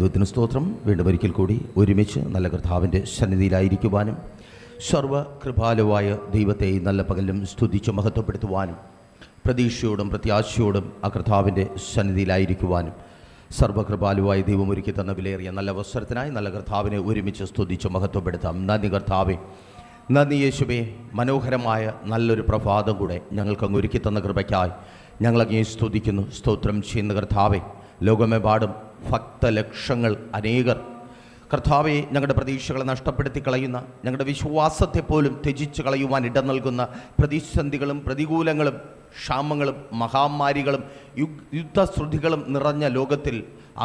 ദൈവത്തിന് സ്തോത്രം. വീണ്ടും ഒരിക്കൽ കൂടി ഒരുമിച്ച് നല്ല കർത്താവിൻ്റെ സന്നിധിയിലായിരിക്കുവാനും സർവ്വകൃപാലുവായ ദൈവത്തെ നല്ല പകലും സ്തുതിച്ച് മഹത്വപ്പെടുത്തുവാനും പ്രതീക്ഷയോടും പ്രത്യാശയോടും ആ കർത്താവിൻ്റെ സന്നിധിയിലായിരിക്കുവാനും സർവ്വകൃപാലുവായ ദൈവം ഒരുക്കി തന്ന വിലയേറിയ നല്ല അവസരത്തിനായി നല്ല കർത്താവിനെ ഒരുമിച്ച് സ്തുതിച്ച് മഹത്വപ്പെടുത്താം. നന്ദി കർത്താവേ, നന്ദി യേശുവേ. മനോഹരമായ നല്ലൊരു പ്രഭാതം കൂടെ ഞങ്ങൾക്കങ്ങ് ഒരുക്കി തന്ന കൃപയ്ക്കായി ഞങ്ങളങ്ങേ സ്തുതിക്കുന്നു, സ്തോത്രം ചെയ്യുന്ന കർത്താവേ. ലോകമെമ്പാടും ഭക്തലക്ഷങ്ങൾ അനേകർ കർത്താവെ ഞങ്ങളുടെ പ്രതീക്ഷകളെ നഷ്ടപ്പെടുത്തി കളയുന്ന, ഞങ്ങളുടെ വിശ്വാസത്തെ പോലും ത്യജിച്ച് കളയുവാൻ ഇടം നൽകുന്ന പ്രതിസന്ധികളും പ്രതികൂലങ്ങളും ക്ഷാമങ്ങളും മഹാമാരികളും യുദ്ധശ്രുതികളും നിറഞ്ഞ ലോകത്തിൽ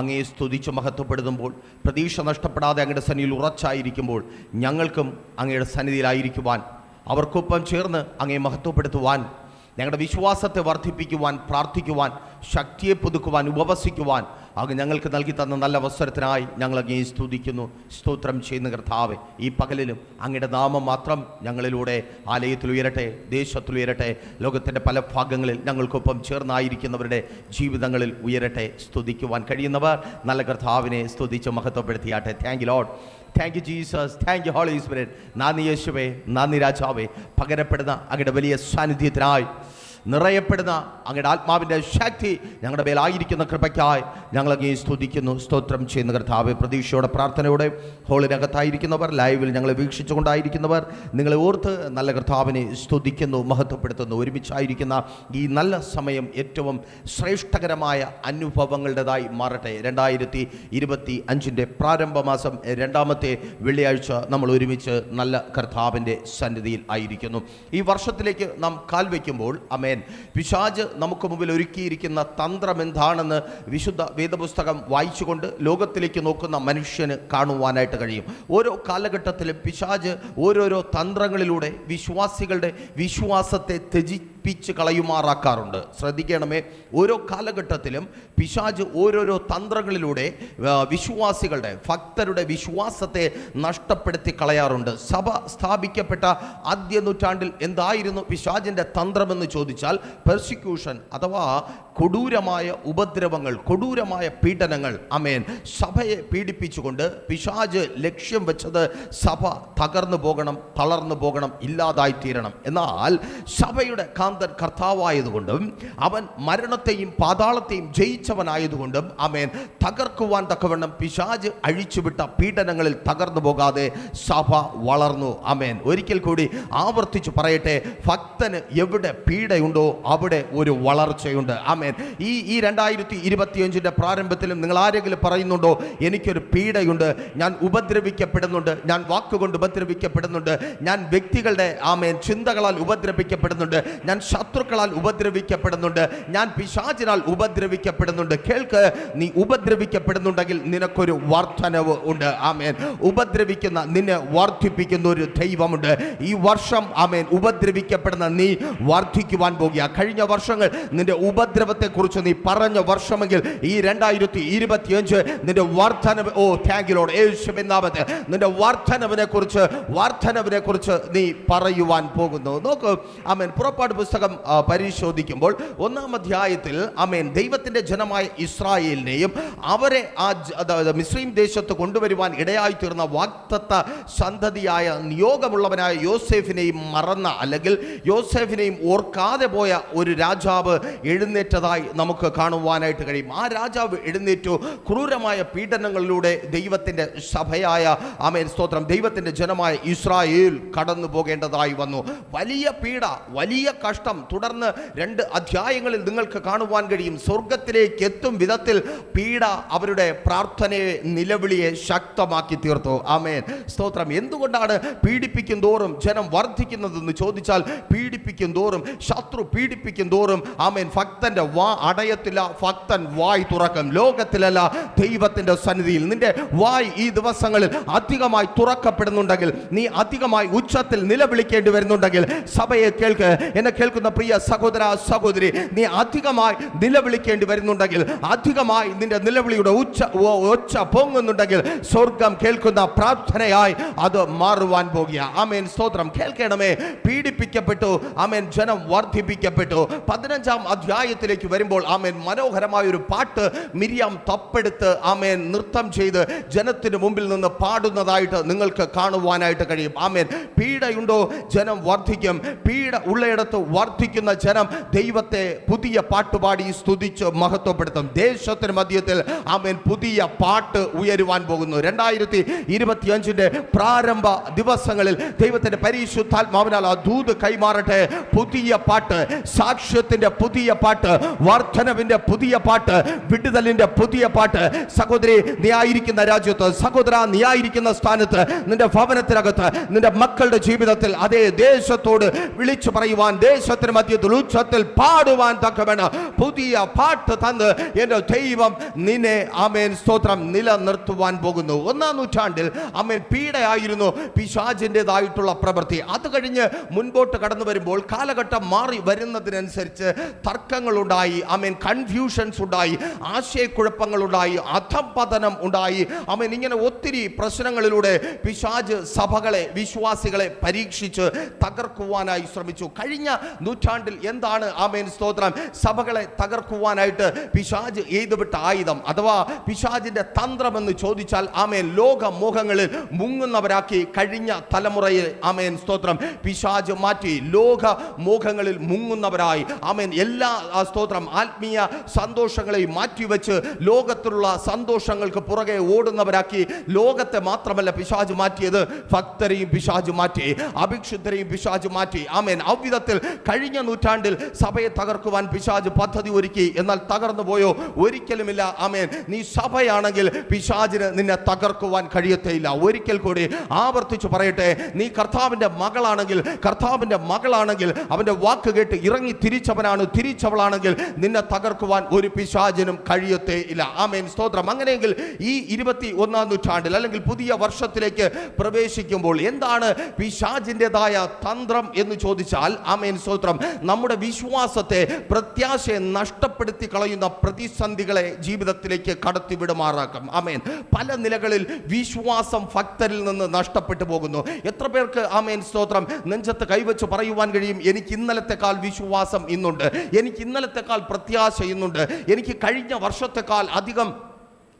അങ്ങയെ സ്തുതിച്ച് മഹത്വപ്പെടുത്തുമ്പോൾ, പ്രതീക്ഷ നഷ്ടപ്പെടാതെ അങ്ങയുടെ സന്നിധിയിൽ ഉറച്ചായിരിക്കുമ്പോൾ, ഞങ്ങൾക്കും അങ്ങയുടെ സന്നിധിയിലായിരിക്കുവാൻ, അവർക്കൊപ്പം ചേർന്ന് അങ്ങയെ മഹത്വപ്പെടുത്തുവാൻ, ഞങ്ങളുടെ വിശ്വാസത്തെ വർദ്ധിപ്പിക്കുവാൻ, പ്രാർത്ഥിക്കുവാൻ, ശക്തിയെ പുതുക്കുവാൻ, ഉപവസിക്കുവാൻ അങ്ങ് ഞങ്ങൾക്ക് നൽകി തന്ന നല്ല അവസരത്തിനായി ഞങ്ങൾ അങ്ങയെ സ്തുതിക്കുന്നു, സ്തോത്രം ചെയ്യുന്ന കർത്താവേ. ഈ പകലിലും അങ്ങയുടെ നാമം മാത്രം ഞങ്ങളിലൂടെ ആലയത്തിൽ ഉയരട്ടെ, ദേശത്തിൽ ഉയരട്ടെ, ലോകത്തിൻ്റെ പല ഭാഗങ്ങളിൽ ഞങ്ങൾക്കൊപ്പം ചേർന്നായിരിക്കുന്നവരുടെ ജീവിതങ്ങളിൽ ഉയരട്ടെ. സ്തുതിക്കുവാൻ കഴിയുന്നവർ നല്ല കർത്താവിനെ സ്തുതിച്ച് മഹത്വപ്പെടുത്തിയാട്ടെ. Thank you Lord, thank you Jesus, thank you holy Spirit. നന്ദി യേശുവേ, നന്ദി രാജാവേ. പകരപ്പെടുന്ന അങ്ങയുടെ വലിയ സാന്നിധ്യത്തിനായി, നിറയപ്പെടുന്ന അങ്ങയുടെ ആത്മാവിൻ്റെ ശക്തി ഞങ്ങളുടെ മേലായിരിക്കുന്ന കൃപയ്ക്കായി ഞങ്ങളങ്ങേ സ്തുതിക്കുന്നു, സ്തോത്രം ചെയ്യുന്ന കർത്താവേ. പ്രതീക്ഷയോടെ പ്രാർത്ഥനയോടെ ഹോളിനകത്തായിരിക്കുന്നവർ, ലൈവിൽ ഞങ്ങളെ വീക്ഷിച്ചുകൊണ്ടായിരിക്കുന്നവർ, നിങ്ങളെ ഓർത്ത് നല്ല കർത്താവിനെ സ്തുതിക്കുന്നു, മഹത്വപ്പെടുത്തുന്നു. ഒരുമിച്ചായിരിക്കുന്ന ഈ നല്ല സമയം ഏറ്റവും ശ്രേഷ്ഠകരമായ അനുഭവങ്ങളുടേതായി മാറട്ടെ. 2025 പ്രാരംഭ മാസം 2ാമത്തെ വെള്ളിയാഴ്ച നമ്മൾ ഒരുമിച്ച് നല്ല കർത്താവിൻ്റെ സന്നിധിയിൽ ആയിരിക്കുന്നു. ഈ വർഷത്തിലേക്ക് നാം കാൽവെക്കുമ്പോൾ അമേൻ, പിശാച് നമുക്ക് മുമ്പിൽ ഒരുക്കിയിരിക്കുന്ന തന്ത്രം എന്താണെന്ന് വിശുദ്ധ വേദപുസ്തകം വായിച്ചുകൊണ്ട് ലോകത്തിലേക്ക് നോക്കുന്ന മനുഷ്യന് കാണുവാനായിട്ട് കഴിയും. ഓരോ കാലഘട്ടത്തിലും പിശാച് ഓരോരോ തന്ത്രങ്ങളിലൂടെ വിശ്വാസികളുടെ വിശ്വാസത്തെ ത്യജിപ്പിച്ച് കളയുമാറാക്കാറുണ്ട്. ശ്രദ്ധിക്കണമേ, ഓരോ കാലഘട്ടത്തിലും പിശാച് ഓരോരോ തന്ത്രങ്ങളിലൂടെ വിശ്വാസികളുടെ, ഭക്തരുടെ വിശ്വാസത്തെ നഷ്ടപ്പെടുത്തി കളയാറുണ്ട്. സഭ സ്ഥാപിക്കപ്പെട്ട ആദ്യ നൂറ്റാണ്ടിൽ എന്തായിരുന്നു പിശാചിൻ്റെ തന്ത്രമെന്ന് ചോദിച്ചാൽ പെർസിക്യൂഷൻ അഥവാ കൊടൂരമായ ഉപദ്രവങ്ങൾ, കൊടൂരമായ പീഡനങ്ങൾ. അമേൻ. സഭയെ പീഡിപ്പിച്ചുകൊണ്ട് പിശാച് ലക്ഷ്യം വെച്ചത് സഭ തകർന്നു പോകണം, തളർന്നു പോകണം, ഇല്ലാതായിത്തീരണം. എന്നാൽ സഭയുടെ കാന്തൻ കർത്താവായതുകൊണ്ടും അവൻ മരണത്തെയും പാതാളത്തെയും ജയിച്ചവനായതുകൊണ്ടും അമേൻ, തകർക്കുവാൻ തക്കവണ്ണം പിശാച് അഴിച്ചുവിട്ട പീഡനങ്ങളിൽ തകർന്നു പോകാതെ സഭ വളർന്നു. അമേൻ. ഒരിക്കൽ കൂടി ആവർത്തിച്ചു പറയട്ടെ, ഭക്തന് എവിടെ പീഡയുണ്ടോ അവിടെ ഒരു വളർച്ചയുണ്ട്. ആമേൻ. ഈ 2025 പ്രാരംഭത്തിലും നിങ്ങൾ ആരെങ്കിലും പറയുന്നുണ്ടോ, എനിക്കൊരു പീഡയുണ്ട്, ഞാൻ ഉപദ്രവിക്കപ്പെടുന്നുണ്ട്, ഞാൻ വാക്കുകൊണ്ട് ഉപദ്രവിക്കപ്പെടുന്നുണ്ട്, ഞാൻ വ്യക്തികളുടെ ആമേൻ ചിന്തകളാൽ ഉപദ്രവിക്കപ്പെടുന്നുണ്ട്, ഞാൻ ശത്രുക്കളാൽ ഉപദ്രവിക്കപ്പെടുന്നുണ്ട്, ഞാൻ പിശാചിനാൽ ഉപദ്രവിക്കപ്പെടുന്നുണ്ട്. കേൾക്ക്, നീ ഉപദ്രവിക്കപ്പെടുന്നുണ്ടെങ്കിൽ നിനക്കൊരു വർധനവ് ഉണ്ട്. ആമേൻ. ഉപദ്രവിക്കുന്ന നിന്നെ വർദ്ധിപ്പിക്കുന്ന ഒരു ദൈവമുണ്ട്. ഈ വർഷം ആമേൻ ഉപദ്രവിക്കപ്പെടുന്ന നീ വർദ്ധിക്കുവാൻ പോകുക. കഴിഞ്ഞ വർഷങ്ങൾ നിന്റെ ഉപദ്രവത്തെ കുറിച്ച് നീ പറഞ്ഞ വർഷമെങ്കിൽ ഈ 2025 നിന്റെ വർധനവ്, ഓ താങ്ക് യു ലോർഡ്, യേശുവിൻ നാമത്തിൽ നിന്റെ വർധനവിനെ കുറിച്ച് നീ പറയുവാൻ പോകുന്നു. നോക്കൂ, ആമേൻ. പുറപ്പാട് പുസ്തകം പരിശോധിക്കുമ്പോൾ 1-ാം അധ്യായത്തിൽ ആമേൻ ദൈവത്തിന്റെ ജനമായ ഇസ്രായേലിനെയും അവരെ മിസ്രയീം ദേശത്ത് കൊണ്ടുവരുവാൻ ഇടയായി തീർന്ന വാഗ്ദത്ത സന്തതിയായ നിയോഗമുള്ളവനായ യോസേഫിനെയും മറന്ന, അല്ലെങ്കിൽ യോസേഫിനെയും ഓർക്കാതെ പോയ ഒരു രാജാവ് എഴുന്നേറ്റതായി നമുക്ക് കാണുവാനായിട്ട് കഴിയും. ആ രാജാവ് എഴുന്നേറ്റു. ക്രൂരമായ പീഡനങ്ങളിലൂടെ ദൈവത്തിൻ്റെ സഭയായ ആമേൻ സ്തോത്രം, ദൈവത്തിൻ്റെ ജനമായ ഇസ്രായേൽ കടന്നു പോകേണ്ടതായി വന്നു. വലിയ പീഡ, വലിയ കഷ്ടം. തുടർന്ന് 2 അധ്യായങ്ങളിൽ നിങ്ങൾക്ക് കാണുവാൻ കഴിയും. സ്വർഗത്തിലേക്ക് എത്തും വിധത്തിൽ പീഡ അവരുടെ പ്രാർത്ഥനയെ, നിലവിളിയെ ശക്തമാക്കി തീർത്തു. ആമേൻ സ്തോത്രം. എന്തുകൊണ്ടാണ് പീഡിപ്പിക്കും തോറും ജനം വർദ്ധിക്കുന്നതെന്ന് ചോദിച്ചാൽ, പീഡിപ്പിക്കും തോറും, ശത്രു പീഡിപ്പിക്കും തോറും ആമേൻ ഭക്തന്റെ വാ അടയത്തില്ല, ഭക്തൻ വായ് തുറക്കും. ലോകത്തിലല്ല, ദൈവത്തിന്റെ സന്നിധിയിൽ നിന്റെ വായ് ഈ ദിവസങ്ങളിൽ അധികമായി തുറക്കപ്പെടുന്നുണ്ടെങ്കിൽ, നീ അധികമായി ഉച്ചത്തിൽ നിലവിളിക്കേണ്ടി വരുന്നുണ്ടെങ്കിൽ, സഭയെ കേൾക്ക്, എന്നെ കേൾക്കുന്ന പ്രിയ സഹോദര സഹോദരി, നീ അധികമായി നിലവിളിക്കേണ്ടി വരുന്നുണ്ടെങ്കിൽ, അധികമായി നിന്റെ നിലവിളിയുടെ ഒച്ച പൊങ്ങുന്നുണ്ടെങ്കിൽ, സ്വർഗം കേൾക്കുന്ന പ്രാർത്ഥനയായി അത് മാറുവാൻ പോകുക. ആമേൻ സ്തോത്രം. കേൾക്കണമേ, പീഡിപ്പിക്കപ്പെട്ടു, ആമേൻ, ജനം വർദ്ധിപ്പിക്കപ്പെട്ടു. 15-ാം അധ്യായത്തിലേക്ക് വർഷത്തിലേക്ക് വരുമ്പോൾ ആമേൻ മനോഹരമായൊരു പാട്ട് മിരിയാം തപ്പെടുത്ത് ആമേൻ നൃത്തം ചെയ്ത് ജനത്തിന് മുമ്പിൽ നിന്ന് പാടുന്നതായിട്ട് നിങ്ങൾക്ക് കാണുവാനായിട്ട് കഴിയും. ആമേൻ. പീഡയുണ്ടോ ജനം വർദ്ധിക്കും. പീഡ ഉള്ളയിടത്ത് വർദ്ധിക്കുന്ന ജനം ദൈവത്തെ പുതിയ പാട്ടുപാടി സ്തുതിച്ച് മഹത്വപ്പെടുത്തും. ദേശത്തിന് മധ്യത്തിൽ ആമേൻ പുതിയ പാട്ട് ഉയരുവാൻ പോകുന്നു. 2025 പ്രാരംഭ ദിവസങ്ങളിൽ ദൈവത്തിന്റെ പരിശുദ്ധാത്മാവിനാൽ ആ ദൂത് കൈമാറട്ടെ. പുതിയ പാട്ട്, സാക്ഷ്യത്തിന്റെ പുതിയ പാട്ട്, വർധനവിന്റെ പുതിയ പാട്ട്, വിടുതലിന്റെ പുതിയ പാട്ട്. സഹോദരി, നീ ആയിരിക്കുന്ന രാജ്യത്ത്, സഹോദര നീ ആയിരിക്കുന്ന സ്ഥാനത്ത്, നിന്റെ ഭവനത്തിനകത്ത്, നിന്റെ മക്കളുടെ ജീവിതത്തിൽ അതേ ദേശത്തോട് വിളിച്ചു പറയുവാൻ, ദേശത്തിന് മധ്യത്തിൽ ഉച്ചത്തിൽ പാടുവാൻ തക്കവേണം പുതിയ പാട്ട് തന്ന് എന്റെ ദൈവം നിന്നെ ആമേൻ സ്തോത്രം നിലനിർത്തുവാൻ പോകുന്നു. 1-ാം നൂറ്റാണ്ടിൽ ആമേൻ പീഡയായിരുന്നു പിശാചിൻ്റെതായിട്ടുള്ള പ്രവൃത്തി. അത് കഴിഞ്ഞ് മുൻപോട്ട് കടന്നു വരുമ്പോൾ കാലഘട്ടം മാറി വരുന്നതിനനുസരിച്ച് തർക്കങ്ങളുണ്ടായി, ആമേൻ കൺഫ്യൂഷൻസ് ഉണ്ടായി, ആശയക്കുഴപ്പങ്ങളുണ്ടായി, അധപതനം ഉണ്ടായി. ആമേൻ ഇങ്ങനെ ഒത്തിരി പ്രശ്നങ്ങളിലൂടെ പിശാച് സഭകളെ, വിശ്വാസികളെ പരീക്ഷിച്ച് തകർക്കുവാനായി ശ്രമിച്ചു. കഴിഞ്ഞ നൂറ്റാണ്ടിൽ എന്താണ് ആമേൻ സ്തോത്രം സഭകളെ തകർക്കുവാനായിട്ട് പിശാച് എയ്തുവിട്ട ആയുധം അഥവാ പിശാചിന്റെ തന്ത്രമെന്ന് ചോദിച്ചാൽ ആമേൻ ലോകമോഹങ്ങളിൽ മുങ്ങുന്നവരാക്കി കഴിഞ്ഞ തലമുറയിൽ ആമേൻ സ്തോത്രം പിശാച് മാറ്റി. ലോകമോഹങ്ങളിൽ മുങ്ങുന്നവരായി ആമേൻ എല്ലാ സ്തോത്രം ആത്മീയ സന്തോഷങ്ങളെയും മാറ്റിവെച്ച് ലോകത്തിലുള്ള സന്തോഷങ്ങൾക്ക് പുറകെ ഓടുന്നവരാക്കി. ലോകത്തെ മാത്രമല്ല പിശാച് മാറ്റിയത്, ഭക്തരെയും പിശാച് മാറ്റി, അഭിക്ഷുദ്ധരെയും പിശാച് മാറ്റി. ആമേൻ. അவ்விധത്തിൽ കഴിഞ്ഞ നൂറ്റാണ്ടിൽ സഭയെ തകർക്കുവാൻ പിശാച് പദ്ധതി ഒരുക്കി. എന്നാൽ തകർന്നു പോയോ? ഒരിക്കലുമില്ല. ആമേൻ. നീ സഭയാണെങ്കിൽ പിശാചിന് നിന്നെ തകർക്കുവാൻ കഴിയത്തേയില്ല. ഒരിക്കൽ കൂടി ആവർത്തിച്ചു പറയട്ടെ, നീ കർത്താവിന്റെ മകളാണെങ്കിൽ അവന്റെ വാക്ക് കേട്ട് ഇറങ്ങി തിരിച്ചവളാണെങ്കിൽ നിന്നെ തകർക്കുവാൻ ഒരു പിശാചിനും കഴിയത്തേ ഇല്ല. ആമേൻ സ്തോത്രം. അങ്ങനെയെങ്കിൽ ഈ 21-ാം നൂറ്റാണ്ടിൽ അല്ലെങ്കിൽ പുതിയ വർഷത്തിലേക്ക് പ്രവേശിക്കുമ്പോൾ എന്താണ് പിശാചിൻ്റെതായ തന്ത്രം എന്ന് ചോദിച്ചാൽ ആമേൻ സ്തോത്രം നമ്മുടെ വിശ്വാസത്തെ, പ്രത്യാശയെ നഷ്ടപ്പെടുത്തി കളയുന്ന പ്രതിസന്ധികളെ ജീവിതത്തിലേക്ക് കടത്തിവിടുമാറാക്കും. ആമേൻ. പല നിലകളിൽ വിശ്വാസം ഭക്തരിൽ നിന്ന് നഷ്ടപ്പെട്ടു പോകുന്നു. എത്ര പേർക്ക് ആമേൻ സ്തോത്രം നെഞ്ചത്ത് കൈവച്ച് പറയുവാൻ കഴിയും, എനിക്ക് ഇന്നലത്തെക്കാൾ വിശ്വാസം ഇന്നുണ്ട്, എനിക്ക് ഇന്നലത്തെക്കാൾ പ്രത്യാശ ഇന്നുണ്ട്, എനിക്ക് കഴിഞ്ഞ വർഷത്തെക്കാൾ അധികം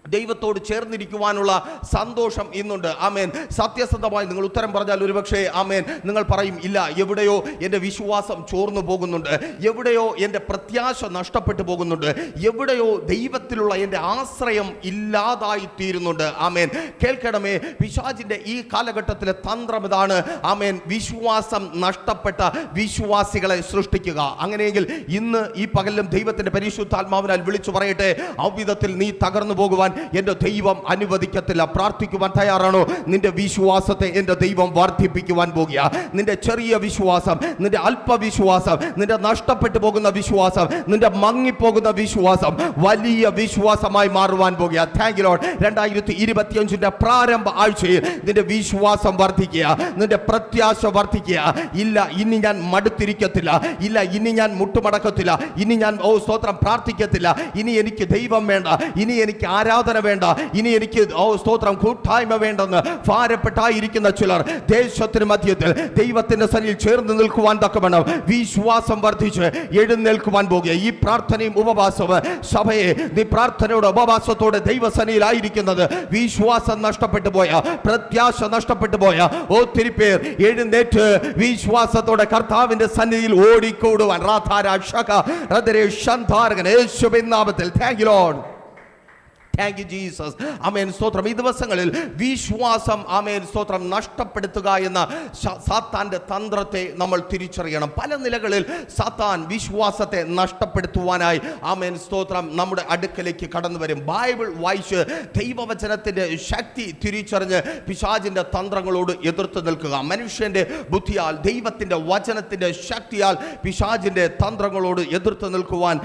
ദൈവത്തോട് ചേർന്നിരിക്കുവാനുള്ള സന്തോഷം ഇന്നുണ്ട്. ആമേൻ. സത്യസന്ധമായി നിങ്ങൾ ഉത്തരം പറഞ്ഞാൽ ഒരുപക്ഷെ ആമേൻ നിങ്ങൾ പറയും, ഇല്ല, എവിടെയോ എൻ്റെ വിശ്വാസം ചോർന്നു പോകുന്നുണ്ട്, എവിടെയോ എൻ്റെ പ്രത്യാശ നഷ്ടപ്പെട്ടു പോകുന്നുണ്ട്, എവിടെയോ ദൈവത്തിലുള്ള എൻ്റെ ആശ്രയം ഇല്ലാതായി തീരുന്നുണ്ട്. ആമേൻ. കേൾക്കണമേ, പിശാചിൻ്റെ ഈ കാലഘട്ടത്തിലെ തന്ത്രം ഇതാണ്. ആമേൻ. വിശ്വാസം നഷ്ടപ്പെട്ട വിശ്വാസികളെ സൃഷ്ടിക്കുക. അങ്ങനെയെങ്കിൽ ഇന്ന് ഈ പകലിലും ദൈവത്തിൻ്റെ പരിശുദ്ധാത്മാവിനാൽ വിളിച്ചു പറയട്ടെ, അவ்விധത്തിൽ നീ തകർന്നു പോകുവാൻ എന്റെ ദൈവം അനുവദിക്കത്തില്ല. പ്രാർത്ഥിക്കുവാൻ തയ്യാറാണോ? നിന്റെ വിശ്വാസത്തെ എന്റെ ദൈവം വർദ്ധിപ്പിക്കുവാൻ പോകുക. നിന്റെ ചെറിയ വിശ്വാസം, നിന്റെ അല്പവിശ്വാസം, നിന്റെ നഷ്ടപ്പെട്ടു പോകുന്ന വിശ്വാസം, നിന്റെ മങ്ങിപ്പോകുന്ന വിശ്വാസം വലിയ വിശ്വാസമായി മാറുവാൻ പോകുക. Thank you Lord. 2025 പ്രാരംഭ ആഴ്ചയിൽ നിന്റെ വിശ്വാസം വർദ്ധിക്കുക, നിന്റെ പ്രത്യാശ വർദ്ധിക്കുക. ഇല്ല, ഇനി ഞാൻ മടുത്തിരിക്കത്തില്ല, ഇല്ല, ഇനി ഞാൻ മുട്ടുമടക്കത്തില്ല, ഇനി ഞാൻ സ്തോത്രം പ്രാർത്ഥിക്കത്തില്ല, ഇനി എനിക്ക് ദൈവം വേണ്ട, ഇനി എനിക്ക് ആരാധന വേണ്ട, ഇനി എനിക്ക് സ്തോത്രം കൂട്ടായ്മ വേണ്ടെന്ന് ഭാരപ്പെട്ടായിരിക്കുന്ന ചിലർ ദേശത്തിന് മധ്യത്തിൽ ദൈവത്തിന്റെ സന്നിധിയിൽ ചേർന്ന് നിൽക്കുവാൻ തക്കവണ്ണം വിശ്വാസം വർദ്ധിച്ച് എഴുന്നേൽക്കുവാൻ പോകുക. ഈ പ്രാർത്ഥനയും ഉപവാസവും സഭയെ, നീ പ്രാർത്ഥനയോടെ ഉപവാസത്തോടെ ദൈവസന്നിധിയിലായിരിക്കുന്നത് വിശ്വാസം നഷ്ടപ്പെട്ടു പോയ, പ്രത്യാശ നഷ്ടപ്പെട്ടു പോയ ഒത്തിരി പേർ എഴുന്നേറ്റ് വിശ്വാസത്തോടെ കർത്താവിന്റെ സന്നിധിയിൽ ഓടിക്കൂടുവാൻ യേശുവിൻ നാമത്തിൽ. Thank you Lord. Thank you Jesus. ആമേൻ സ്തോത്രം. ഈ ദിവസങ്ങളിൽ വിശ്വാസം ആമേൻ സ്തോത്രം നഷ്ടപ്പെടുത്തുക എന്ന സാത്താന്റെ തന്ത്രത്തെ നമ്മൾ തിരിച്ചറിയണം. പല നിലകളിൽ സാത്താൻ വിശ്വാസത്തെ നഷ്ടപ്പെടുത്തുവാനായി ആമേൻ സ്തോത്രം നമ്മുടെ അടുക്കലേക്ക് കടന്നു വരും. ബൈബിൾ വായിച്ച് ദൈവവചനത്തിന്റെ ശക്തി തിരിച്ചറിഞ്ഞ് പിശാചിന്റെ തന്ത്രങ്ങളോട് എതിർത്ത് നിൽക്കുക. മനുഷ്യന്റെ ബുദ്ധിയാൽ, ദൈവത്തിന്റെ വചനത്തിന്റെ ശക്തിയാൽ പിശാചിന്റെ തന്ത്രങ്ങളോട് എതിർത്ത് നിൽക്കുവാൻ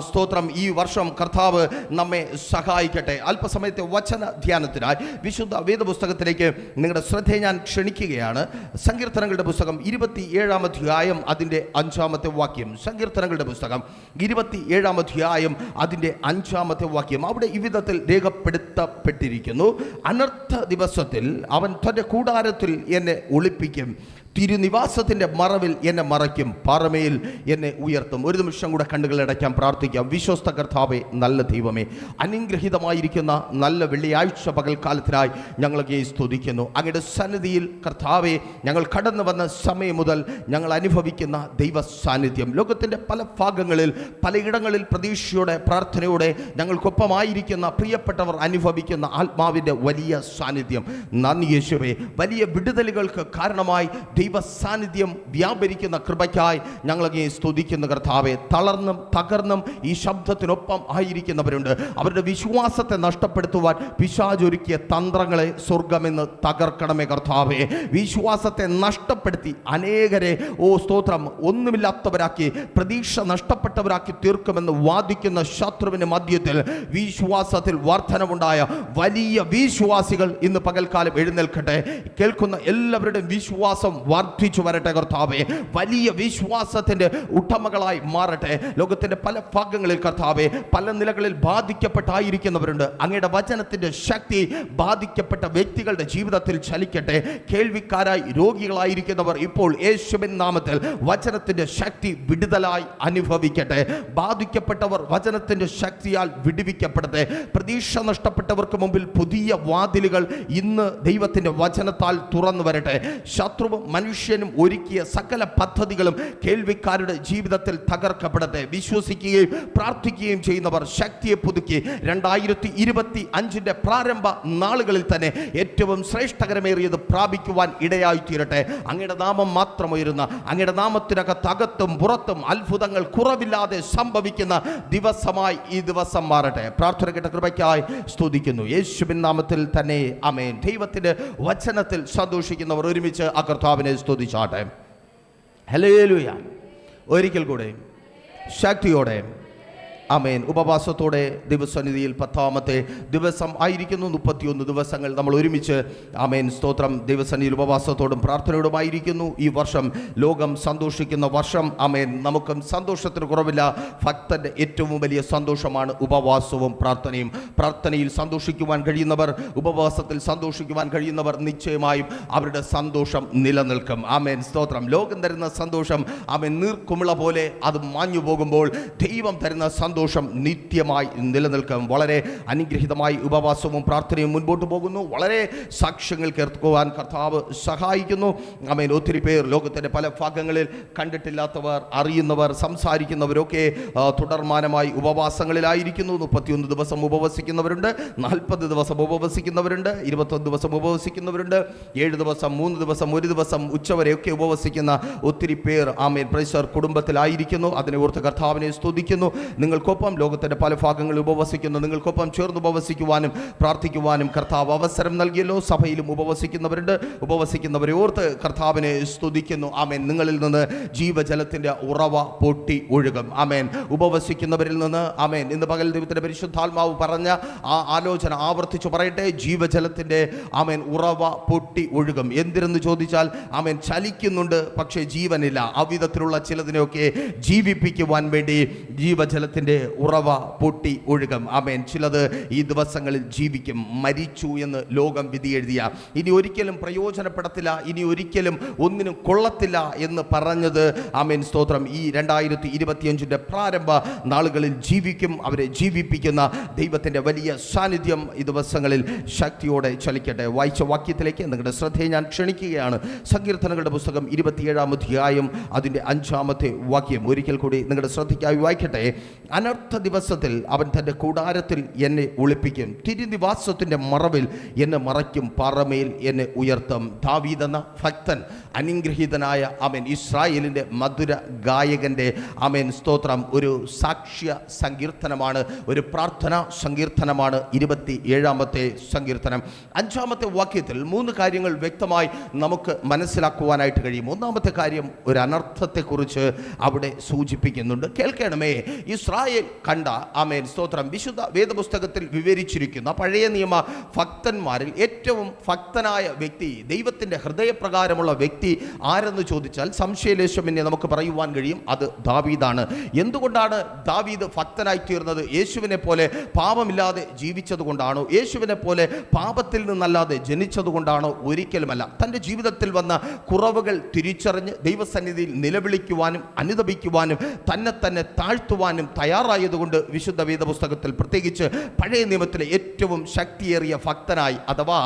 സ്തോത്രം ഈ വർഷം കർത്താവ് നമ്മെ സഹായിക്കട്ടെ. അല്പസമയത്തെ വചന ധ്യാനത്തിനായി വിശുദ്ധ വേദപുസ്തകത്തിലേക്ക് നിങ്ങളുടെ ശ്രദ്ധയെ ഞാൻ ക്ഷണിക്കുകയാണ്. സങ്കീർത്തനങ്ങളുടെ പുസ്തകം 27-ാം അധ്യായം അതിൻ്റെ 5-ാമത്തെ വാക്യം. സങ്കീർത്തനങ്ങളുടെ പുസ്തകം 27-ാം അധ്യായം അതിൻ്റെ 5-ാമത്തെ വാക്യം. അവിടെ ഇവിധത്തിൽ രേഖപ്പെടുത്തപ്പെട്ടിരിക്കുന്നു: അനർത്ഥ ദിവസത്തിൽ അവൻ തൻ്റെ കൂടാരത്തിൽ എന്നെ ഒളിപ്പിക്കും, തിരുനിവാസത്തിൻ്റെ മറവിൽ എന്നെ മറയ്ക്കും, പാറമേൽ എന്നെ ഉയർത്തും. ഒരു നിമിഷം കൂടെ കണ്ണുകളടയ്ക്കാൻ പ്രാർത്ഥിക്കാം. വിശ്വസ്ത കർത്താവേ, നല്ല ദൈവമേ, അനുഗ്രഹീതമായിരിക്കുന്ന നല്ല വെള്ളിയാഴ്ച പകൽക്കാലത്തിനായി ഞങ്ങളെ സ്തുതിക്കുന്നു. അങ്ങയുടെ സന്നിധിയിൽ കർത്താവേ, ഞങ്ങൾ കടന്നു വന്ന സമയം മുതൽ ഞങ്ങൾ അനുഭവിക്കുന്ന ദൈവ സാന്നിധ്യം, ലോകത്തിൻ്റെ പല ഭാഗങ്ങളിൽ പലയിടങ്ങളിൽ പ്രതീക്ഷയോടെ പ്രാർത്ഥനയോടെ ഞങ്ങൾക്കൊപ്പമായിരിക്കുന്ന പ്രിയപ്പെട്ടവർ അനുഭവിക്കുന്ന ആത്മാവിൻ്റെ വലിയ സാന്നിധ്യം, നന്ദി യേശുവേ. വലിയ വിടുതലുകൾക്ക് കാരണമായി ദൈവ സാന്നിധ്യം വ്യാപരിക്കുന്ന കൃപയ്ക്കായി ഞങ്ങളെ സ്തുതിക്കുന്ന കർത്താവെ. തളർന്നും തകർന്നും ഈ ശബ്ദത്തിനൊപ്പം ആയിരിക്കുന്നവരുണ്ട്. അവരുടെ വിശ്വാസത്തെ നഷ്ടപ്പെടുത്തുവാൻ പിശാചൊരുക്കിയ തന്ത്രങ്ങളെ സ്വർഗമെന്ന് തകർക്കണമേ കർത്താവെ. വിശ്വാസത്തെ നഷ്ടപ്പെടുത്തി അനേകരെ സ്തോത്രം ഒന്നുമില്ലാത്തവരാക്കി, പ്രതീക്ഷ നഷ്ടപ്പെട്ടവരാക്കി തീർക്കുമെന്ന് വാദിക്കുന്ന ശത്രുവിൻ്റെ മധ്യത്തിൽ വിശ്വാസത്തിൽ വർധനവുണ്ടായ വലിയ വിശ്വാസികൾ ഇന്ന് പകൽക്കാലം എഴുന്നേൽക്കട്ടെ. കേൾക്കുന്ന എല്ലാവരുടെയും വിശ്വാസം വർദ്ധിച്ചു വരട്ടെ കർത്താവേ. വലിയ വിശ്വാസത്തിൻ്റെ ഉടമകളായി മാറട്ടെ. ലോകത്തിൻ്റെ പല ഭാഗങ്ങളിൽ കർത്താവേ, പല നിലകളിൽ ബാധിക്കപ്പെട്ടായിരിക്കുന്നവരുണ്ട്. അങ്ങയുടെ വചനത്തിൻ്റെ ശക്തി ബാധിക്കപ്പെട്ട വ്യക്തികളുടെ ജീവിതത്തിൽ ചലിക്കട്ടെ. കേൾവിക്കാരായി രോഗികളായിരിക്കുന്നവർ ഇപ്പോൾ യേശുവിൻ നാമത്തിൽ വചനത്തിൻ്റെ ശക്തി വിടുതലായി അനുഭവിക്കട്ടെ. ബാധിക്കപ്പെട്ടവർ വചനത്തിൻ്റെ ശക്തിയാൽ വിടുവിക്കപ്പെടട്ടെ. പ്രതീക്ഷ നഷ്ടപ്പെട്ടവർക്ക് മുമ്പിൽ പുതിയ വാതിലുകൾ ഇന്ന് ദൈവത്തിൻ്റെ വചനത്താൽ തുറന്നു വരട്ടെ. ശത്രുവും മനുഷ്യനും ഒരുക്കിയ സകല പദ്ധതികളും കേൾവിക്കാരുടെ ജീവിതത്തിൽ തകർക്കപ്പെടട്ടെ. വിശ്വസിക്കുകയും പ്രാർത്ഥിക്കുകയും ചെയ്യുന്നവർ ശക്തിയെ പുതുക്കി 2025 പ്രാരംഭ നാളുകളിൽ തന്നെ ഏറ്റവും ശ്രേഷ്ഠകരമേറിയത് പ്രാപിക്കുവാൻ ഇടയായി തീരട്ടെ. അങ്ങയുടെ നാമം മാത്രം ഉയരുന്ന, അങ്ങയുടെ നാമത്തിനകത്ത് അകത്തും പുറത്തും അത്ഭുതങ്ങൾ കുറവില്ലാതെ സംഭവിക്കുന്ന ദിവസമായി ഈ ദിവസം മാറട്ടെ. പ്രാർത്ഥന കേട്ട കൃപയ്ക്കായി സ്തുതിക്കുന്നു യേശുവിൻ നാമത്തിൽ തന്നെ, ആമേൻ. ദൈവത്തിന്റെ വചനത്തിൽ സന്തോഷിക്കുന്നവർ ഒരുമിച്ച് ആ കർത്താവിനെ സ്തുതിച്ചാട്ടെ. ഹല്ലേലൂയ. ഒരിക്കൽ കൂടെ ശക്തിയോടെ ആമേൻ. ഉപവാസത്തോടെ ദിവസനിധിയിൽ 10ാമത്തെ ദിവസം ആയിരിക്കുന്നു. 31 ദിവസങ്ങൾ നമ്മൾ ഒരുമിച്ച് ആമേൻ സ്തോത്രം ദിവസനിധിയിൽ ഉപവാസത്തോടും പ്രാർത്ഥനയോടുമായിരിക്കുന്നു. ഈ വർഷം ലോകം സന്തോഷിക്കുന്ന വർഷം. ആമേൻ. നമുക്കും സന്തോഷത്തിന് കുറവില്ല. ഭക്തൻ്റെ ഏറ്റവും വലിയ സന്തോഷമാണ് ഉപവാസവും പ്രാർത്ഥനയും. പ്രാർത്ഥനയിൽ സന്തോഷിക്കുവാൻ കഴിയുന്നവർ, ഉപവാസത്തിൽ സന്തോഷിക്കുവാൻ കഴിയുന്നവർ നിശ്ചയമായും അവരുടെ സന്തോഷം നിലനിൽക്കും. ആമേൻ സ്തോത്രം. ലോകം തരുന്ന സന്തോഷം ആമേൻ നീർക്കുമിള പോലെ അത് മാഞ്ഞു പോകുമ്പോൾ ദൈവം തരുന്ന സന്തോഷം നിത്യമായി നിലനിൽക്കും. വളരെ അനുഗ്രഹീതമായി ഉപവാസവും പ്രാർത്ഥനയും മുൻപോട്ട് പോകുന്നു. വളരെ സാക്ഷ്യങ്ങൾ കേൾക്കുവാൻ കർത്താവ് സഹായിക്കുന്നു. ആമേൻ. ഒത്തിരി പേർ ലോകത്തിൻ്റെ പല ഭാഗങ്ങളിൽ കണ്ടിട്ടില്ലാത്തവർ, അറിയുന്നവർ, സംസാരിക്കുന്നവരൊക്കെ തുടർമാനമായി ഉപവാസങ്ങളിലായിരിക്കുന്നു. 31 ദിവസം ഉപവസിക്കുന്നവരുണ്ട്, 40 ദിവസം ഉപവസിക്കുന്നവരുണ്ട്, 21 ദിവസം ഉപവസിക്കുന്നവരുണ്ട്, 7 ദിവസം, 3 ദിവസം, 1 ദിവസം ഉച്ചവരെയൊക്കെ ഉപവസിക്കുന്ന ഒത്തിരി പേർ ആമേൻ പ്രൈസർ കുടുംബത്തിലായിരിക്കുന്നു. അതിനെ ഓർത്ത് കർത്താവിനെ സ്തുതിക്കുന്നു. നിങ്ങൾക്കൊപ്പം ലോകത്തിൻ്റെ പല ഭാഗങ്ങളിൽ ഉപവസിക്കുന്നു. നിങ്ങൾക്കൊപ്പം ചേർന്ന് ഉപവസിക്കുവാനും പ്രാർത്ഥിക്കുവാനും കർത്താവ് അവസരം നൽകിയല്ലോ. സഭയിലും ഉപവസിക്കുന്നവരുണ്ട്. ഉപവസിക്കുന്നവരെ ഓർത്ത് കർത്താവിനെ സ്തുതിക്കുന്നു. ആമേൻ. നിങ്ങളിൽ നിന്ന് ജീവജലത്തിൻ്റെ ഉറവ പൊട്ടി ഒഴുകും. ആമേൻ. ഉപവസിക്കുന്നവരിൽ നിന്ന് ആമേൻ. ഇന്ന് പകൽ ദൈവത്തിൻ്റെ പരിശുദ്ധാത്മാവ് പറഞ്ഞ ആ ആലോചന ആവർത്തിച്ചു പറയട്ടെ. ജീവജലത്തിൻ്റെ ആമേൻ ഉറവ പൊട്ടി ഒഴുകും. എന്തിനെന്ന് ചോദിച്ചാൽ ആമേൻ ചലിക്കുന്നുണ്ട്, പക്ഷേ ജീവനില്ല. അവിധത്തിലുള്ള ചിലതിനെയൊക്കെ ജീവിപ്പിക്കുവാൻ വേണ്ടി ജീവജലത്തിൻ്റെ ഉറവ പൊട്ടി ഒഴുകും. ആമേൻ. ചിലത് ഈ ദിവസങ്ങളിൽ ജീവിക്കും. മരിച്ചു എന്ന് ലോകം വിധി എഴുതിയ, ഇനി ഒരിക്കലും പ്രയോജനപ്പെടത്തില്ല, ഇനി ഒരിക്കലും ഒന്നിനും കൊള്ളത്തില്ല എന്ന് പറഞ്ഞത് ആമേൻ സ്തോത്രം ഈ 2025 പ്രാരംഭ നാളുകളിൽ ജീവിക്കും. അവരെ ജീവിപ്പിക്കുന്ന ദൈവത്തിൻ്റെ വലിയ സാന്നിധ്യം ഈ ദിവസങ്ങളിൽ ശക്തിയോടെ ചലിക്കട്ടെ. വായിച്ച വാക്യത്തിലേക്ക് നിങ്ങളുടെ ശ്രദ്ധയെ ഞാൻ ക്ഷണിക്കുകയാണ്. സങ്കീർത്തനങ്ങളുടെ പുസ്തകം 27-ാം അധ്യായം അതിൻ്റെ 5-ാമത്തെ വാക്യം ഒരിക്കൽ കൂടി നിങ്ങളുടെ ശ്രദ്ധയ്ക്കായി വായിക്കട്ടെ. അനർത്ഥ ദിവസത്തിൽ അവൻ തൻ്റെ കൂടാരത്തിൽ എന്നെ ഒളിപ്പിക്കും, തിരുനിവാസത്തിൻ്റെ മറവിൽ എന്നെ മറയ്ക്കും, പാറമേൽ എന്നെ ഉയർത്തും. ദാവീദ് എന്ന ഭക്തൻ, അനുഗ്രഹീതനായ ആമേൻ ഇസ്രായേലിൻ്റെ മധുര ഗായകൻ്റെ ആമേൻ സ്തോത്രം ഒരു സാക്ഷ്യ സങ്കീർത്തനമാണ്, ഒരു പ്രാർത്ഥന സങ്കീർത്തനമാണ് 27-ാമത്തെ സങ്കീർത്തനം. 5-ാമത്തെ വാക്യത്തിൽ 3 കാര്യങ്ങൾ വ്യക്തമായി നമുക്ക് മനസ്സിലാക്കുവാനായിട്ട് കഴിയും. 1-ാമത്തെ കാര്യം ഒരു അനർത്ഥത്തെക്കുറിച്ച് അവിടെ സൂചിപ്പിക്കുന്നുണ്ട്. കേൾക്കണമേ, ഇസ്രായേൽ യോശുവയിൽ കണ്ട ആമേൻ സ്തോത്രം വിശുദ്ധ വേദപുസ്തകത്തിൽ വിവരിച്ചിരിക്കുന്ന പഴയ നിയമ ഭക്തന്മാരിൽ ഏറ്റവും ഭക്തനായ വ്യക്തി, ദൈവത്തിൻ്റെ ഹൃദയപ്രകാരമുള്ള വ്യക്തി ആരെന്ന് ചോദിച്ചാൽ സംശയലേശമെന്നെ നമുക്ക് പറയുവാൻ കഴിയും, അത് ദാവീദാണ്. എന്തുകൊണ്ടാണ് ദാവീദ് ഭക്തനായി തീർന്നത്? യേശുവിനെ പോലെ പാപമില്ലാതെ ജീവിച്ചത് കൊണ്ടാണോ? യേശുവിനെ പോലെ പാപത്തിൽ നിന്നല്ലാതെ ജനിച്ചത് കൊണ്ടാണോ? ഒരിക്കലുമല്ല. തൻ്റെ ജീവിതത്തിൽ വന്ന കുറവുകൾ തിരിച്ചറിഞ്ഞ് ദൈവസന്നിധിയിൽ നിലവിളിക്കുവാനും അനുതപിക്കുവാനും തന്നെ താഴ്ത്തുവാനും തയ്യാറായതുകൊണ്ട് വിശുദ്ധ വേദപുസ്തകത്തിൽ പ്രത്യേകിച്ച് പഴയ നിയമത്തിലെ ഏറ്റവും ശക്തിയേറിയ ഭക്തനായി അഥവാ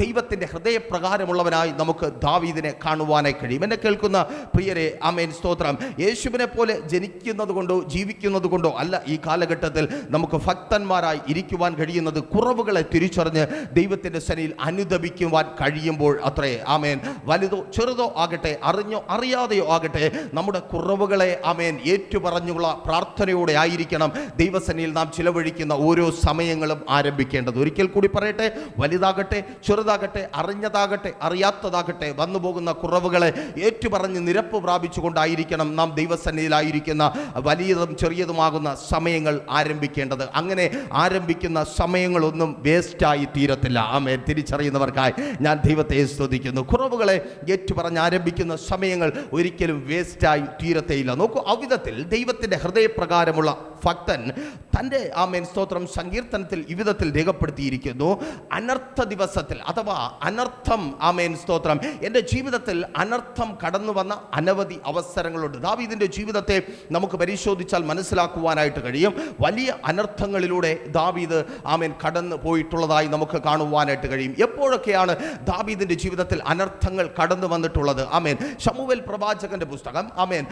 ദൈവത്തിൻ്റെ ഹൃദയപ്രകാരമുള്ളവനായി നമുക്ക് ദാവീദിനെ കാണുവാനായി കഴിയും. എന്നെ കേൾക്കുന്ന പ്രിയരെ, ആമേൻ സ്തോത്രം, യേശുവിനെ പോലെ ജനിക്കുന്നത് കൊണ്ടോ ജീവിക്കുന്നത് കൊണ്ടോ അല്ല ഈ കാലഘട്ടത്തിൽ നമുക്ക് ഭക്തന്മാരായി ഇരിക്കുവാൻ കഴിയുന്നത്. കുറവുകളെ തിരിച്ചറിഞ്ഞ് ദൈവത്തിൻ്റെ സന്നിധിയിൽ അനുതപിക്കുവാൻ കഴിയുമ്പോൾ അത്രേ. ആമേൻ. വലുതോ ചെറുതോ ആകട്ടെ, അറിഞ്ഞോ അറിയാതെയോ ആകട്ടെ, നമ്മുടെ കുറവുകളെ ആമേൻ ഏറ്റുപറഞ്ഞുള്ള പ്രാർത്ഥനയോടെ ആയിരിക്കണം ദൈവസന്നിധിയിൽ നാം ചിലവഴിക്കുന്ന ഓരോ സമയങ്ങളും ആരംഭിക്കേണ്ടത്. ഒരിക്കൽ കൂടി പറയട്ടെ, വലുതാകട്ടെ ചെറുതാകട്ടെ, അറിഞ്ഞതാകട്ടെ അറിയാത്തതാകട്ടെ, വന്നു പോകുന്ന കുറവുകളെ ഏറ്റുപറഞ്ഞ് നിരപ്പ് പ്രാപിച്ചുകൊണ്ടായിരിക്കണം നാം ദൈവസന്നിധിയിലായിരിക്കുന്ന വലിയതും ചെറിയതുമാകുന്ന സമയങ്ങൾ ആരംഭിക്കേണ്ടത്. അങ്ങനെ ആരംഭിക്കുന്ന സമയങ്ങളൊന്നും വേസ്റ്റായി തീരത്തില്ല. ആമേൻ. തിരിച്ചറിയുന്നവർക്കായി ഞാൻ ദൈവത്തെ സ്തുതിക്കുന്നു. കുറവുകളെ ഏറ്റുപറഞ്ഞ് ആരംഭിക്കുന്ന സമയങ്ങൾ ഒരിക്കലും വേസ്റ്റായി തീരത്തേയില്ല. നോക്കൂ, അവിധത്തിൽ ദൈവത്തിൻ്റെ ഹൃദയപ്രകാരമുള്ള ഭക്തൻ തൻ്റെ ആമേൻ സ്തോത്രം സങ്കീർത്തനത്തിൽ ഇവിധത്തിൽ രേഖപ്പെടുത്തിയിരിക്കുന്നു. അനർത്ഥ ദിവസത്തിൽ അഥവാ അനർത്ഥം, ആമേൻ സ്തോത്രം, എൻ്റെ ജീവിതത്തിൽ അനർത്ഥം കടന്നു വന്ന അനവധി അവസരങ്ങളുണ്ട്. ദാവീദിൻ്റെ ജീവിതത്തെ നമുക്ക് പരിശോധിച്ചാൽ മനസ്സിലാക്കുവാനായിട്ട് കഴിയും. വലിയ അനർത്ഥങ്ങളിലൂടെ ദാവീദ് ആമേൻ കടന്നു പോയിട്ടുള്ളതായി നമുക്ക് കാണുവാനായിട്ട് കഴിയും. എപ്പോഴൊക്കെയാണ് ദാവീദിൻ്റെ ജീവിതത്തിൽ അനർത്ഥങ്ങൾ കടന്നു വന്നിട്ടുള്ളത്? ആമേൻ. ശമൂവേൽ പ്രവാചകന്റെ പുസ്തകം ആമേൻ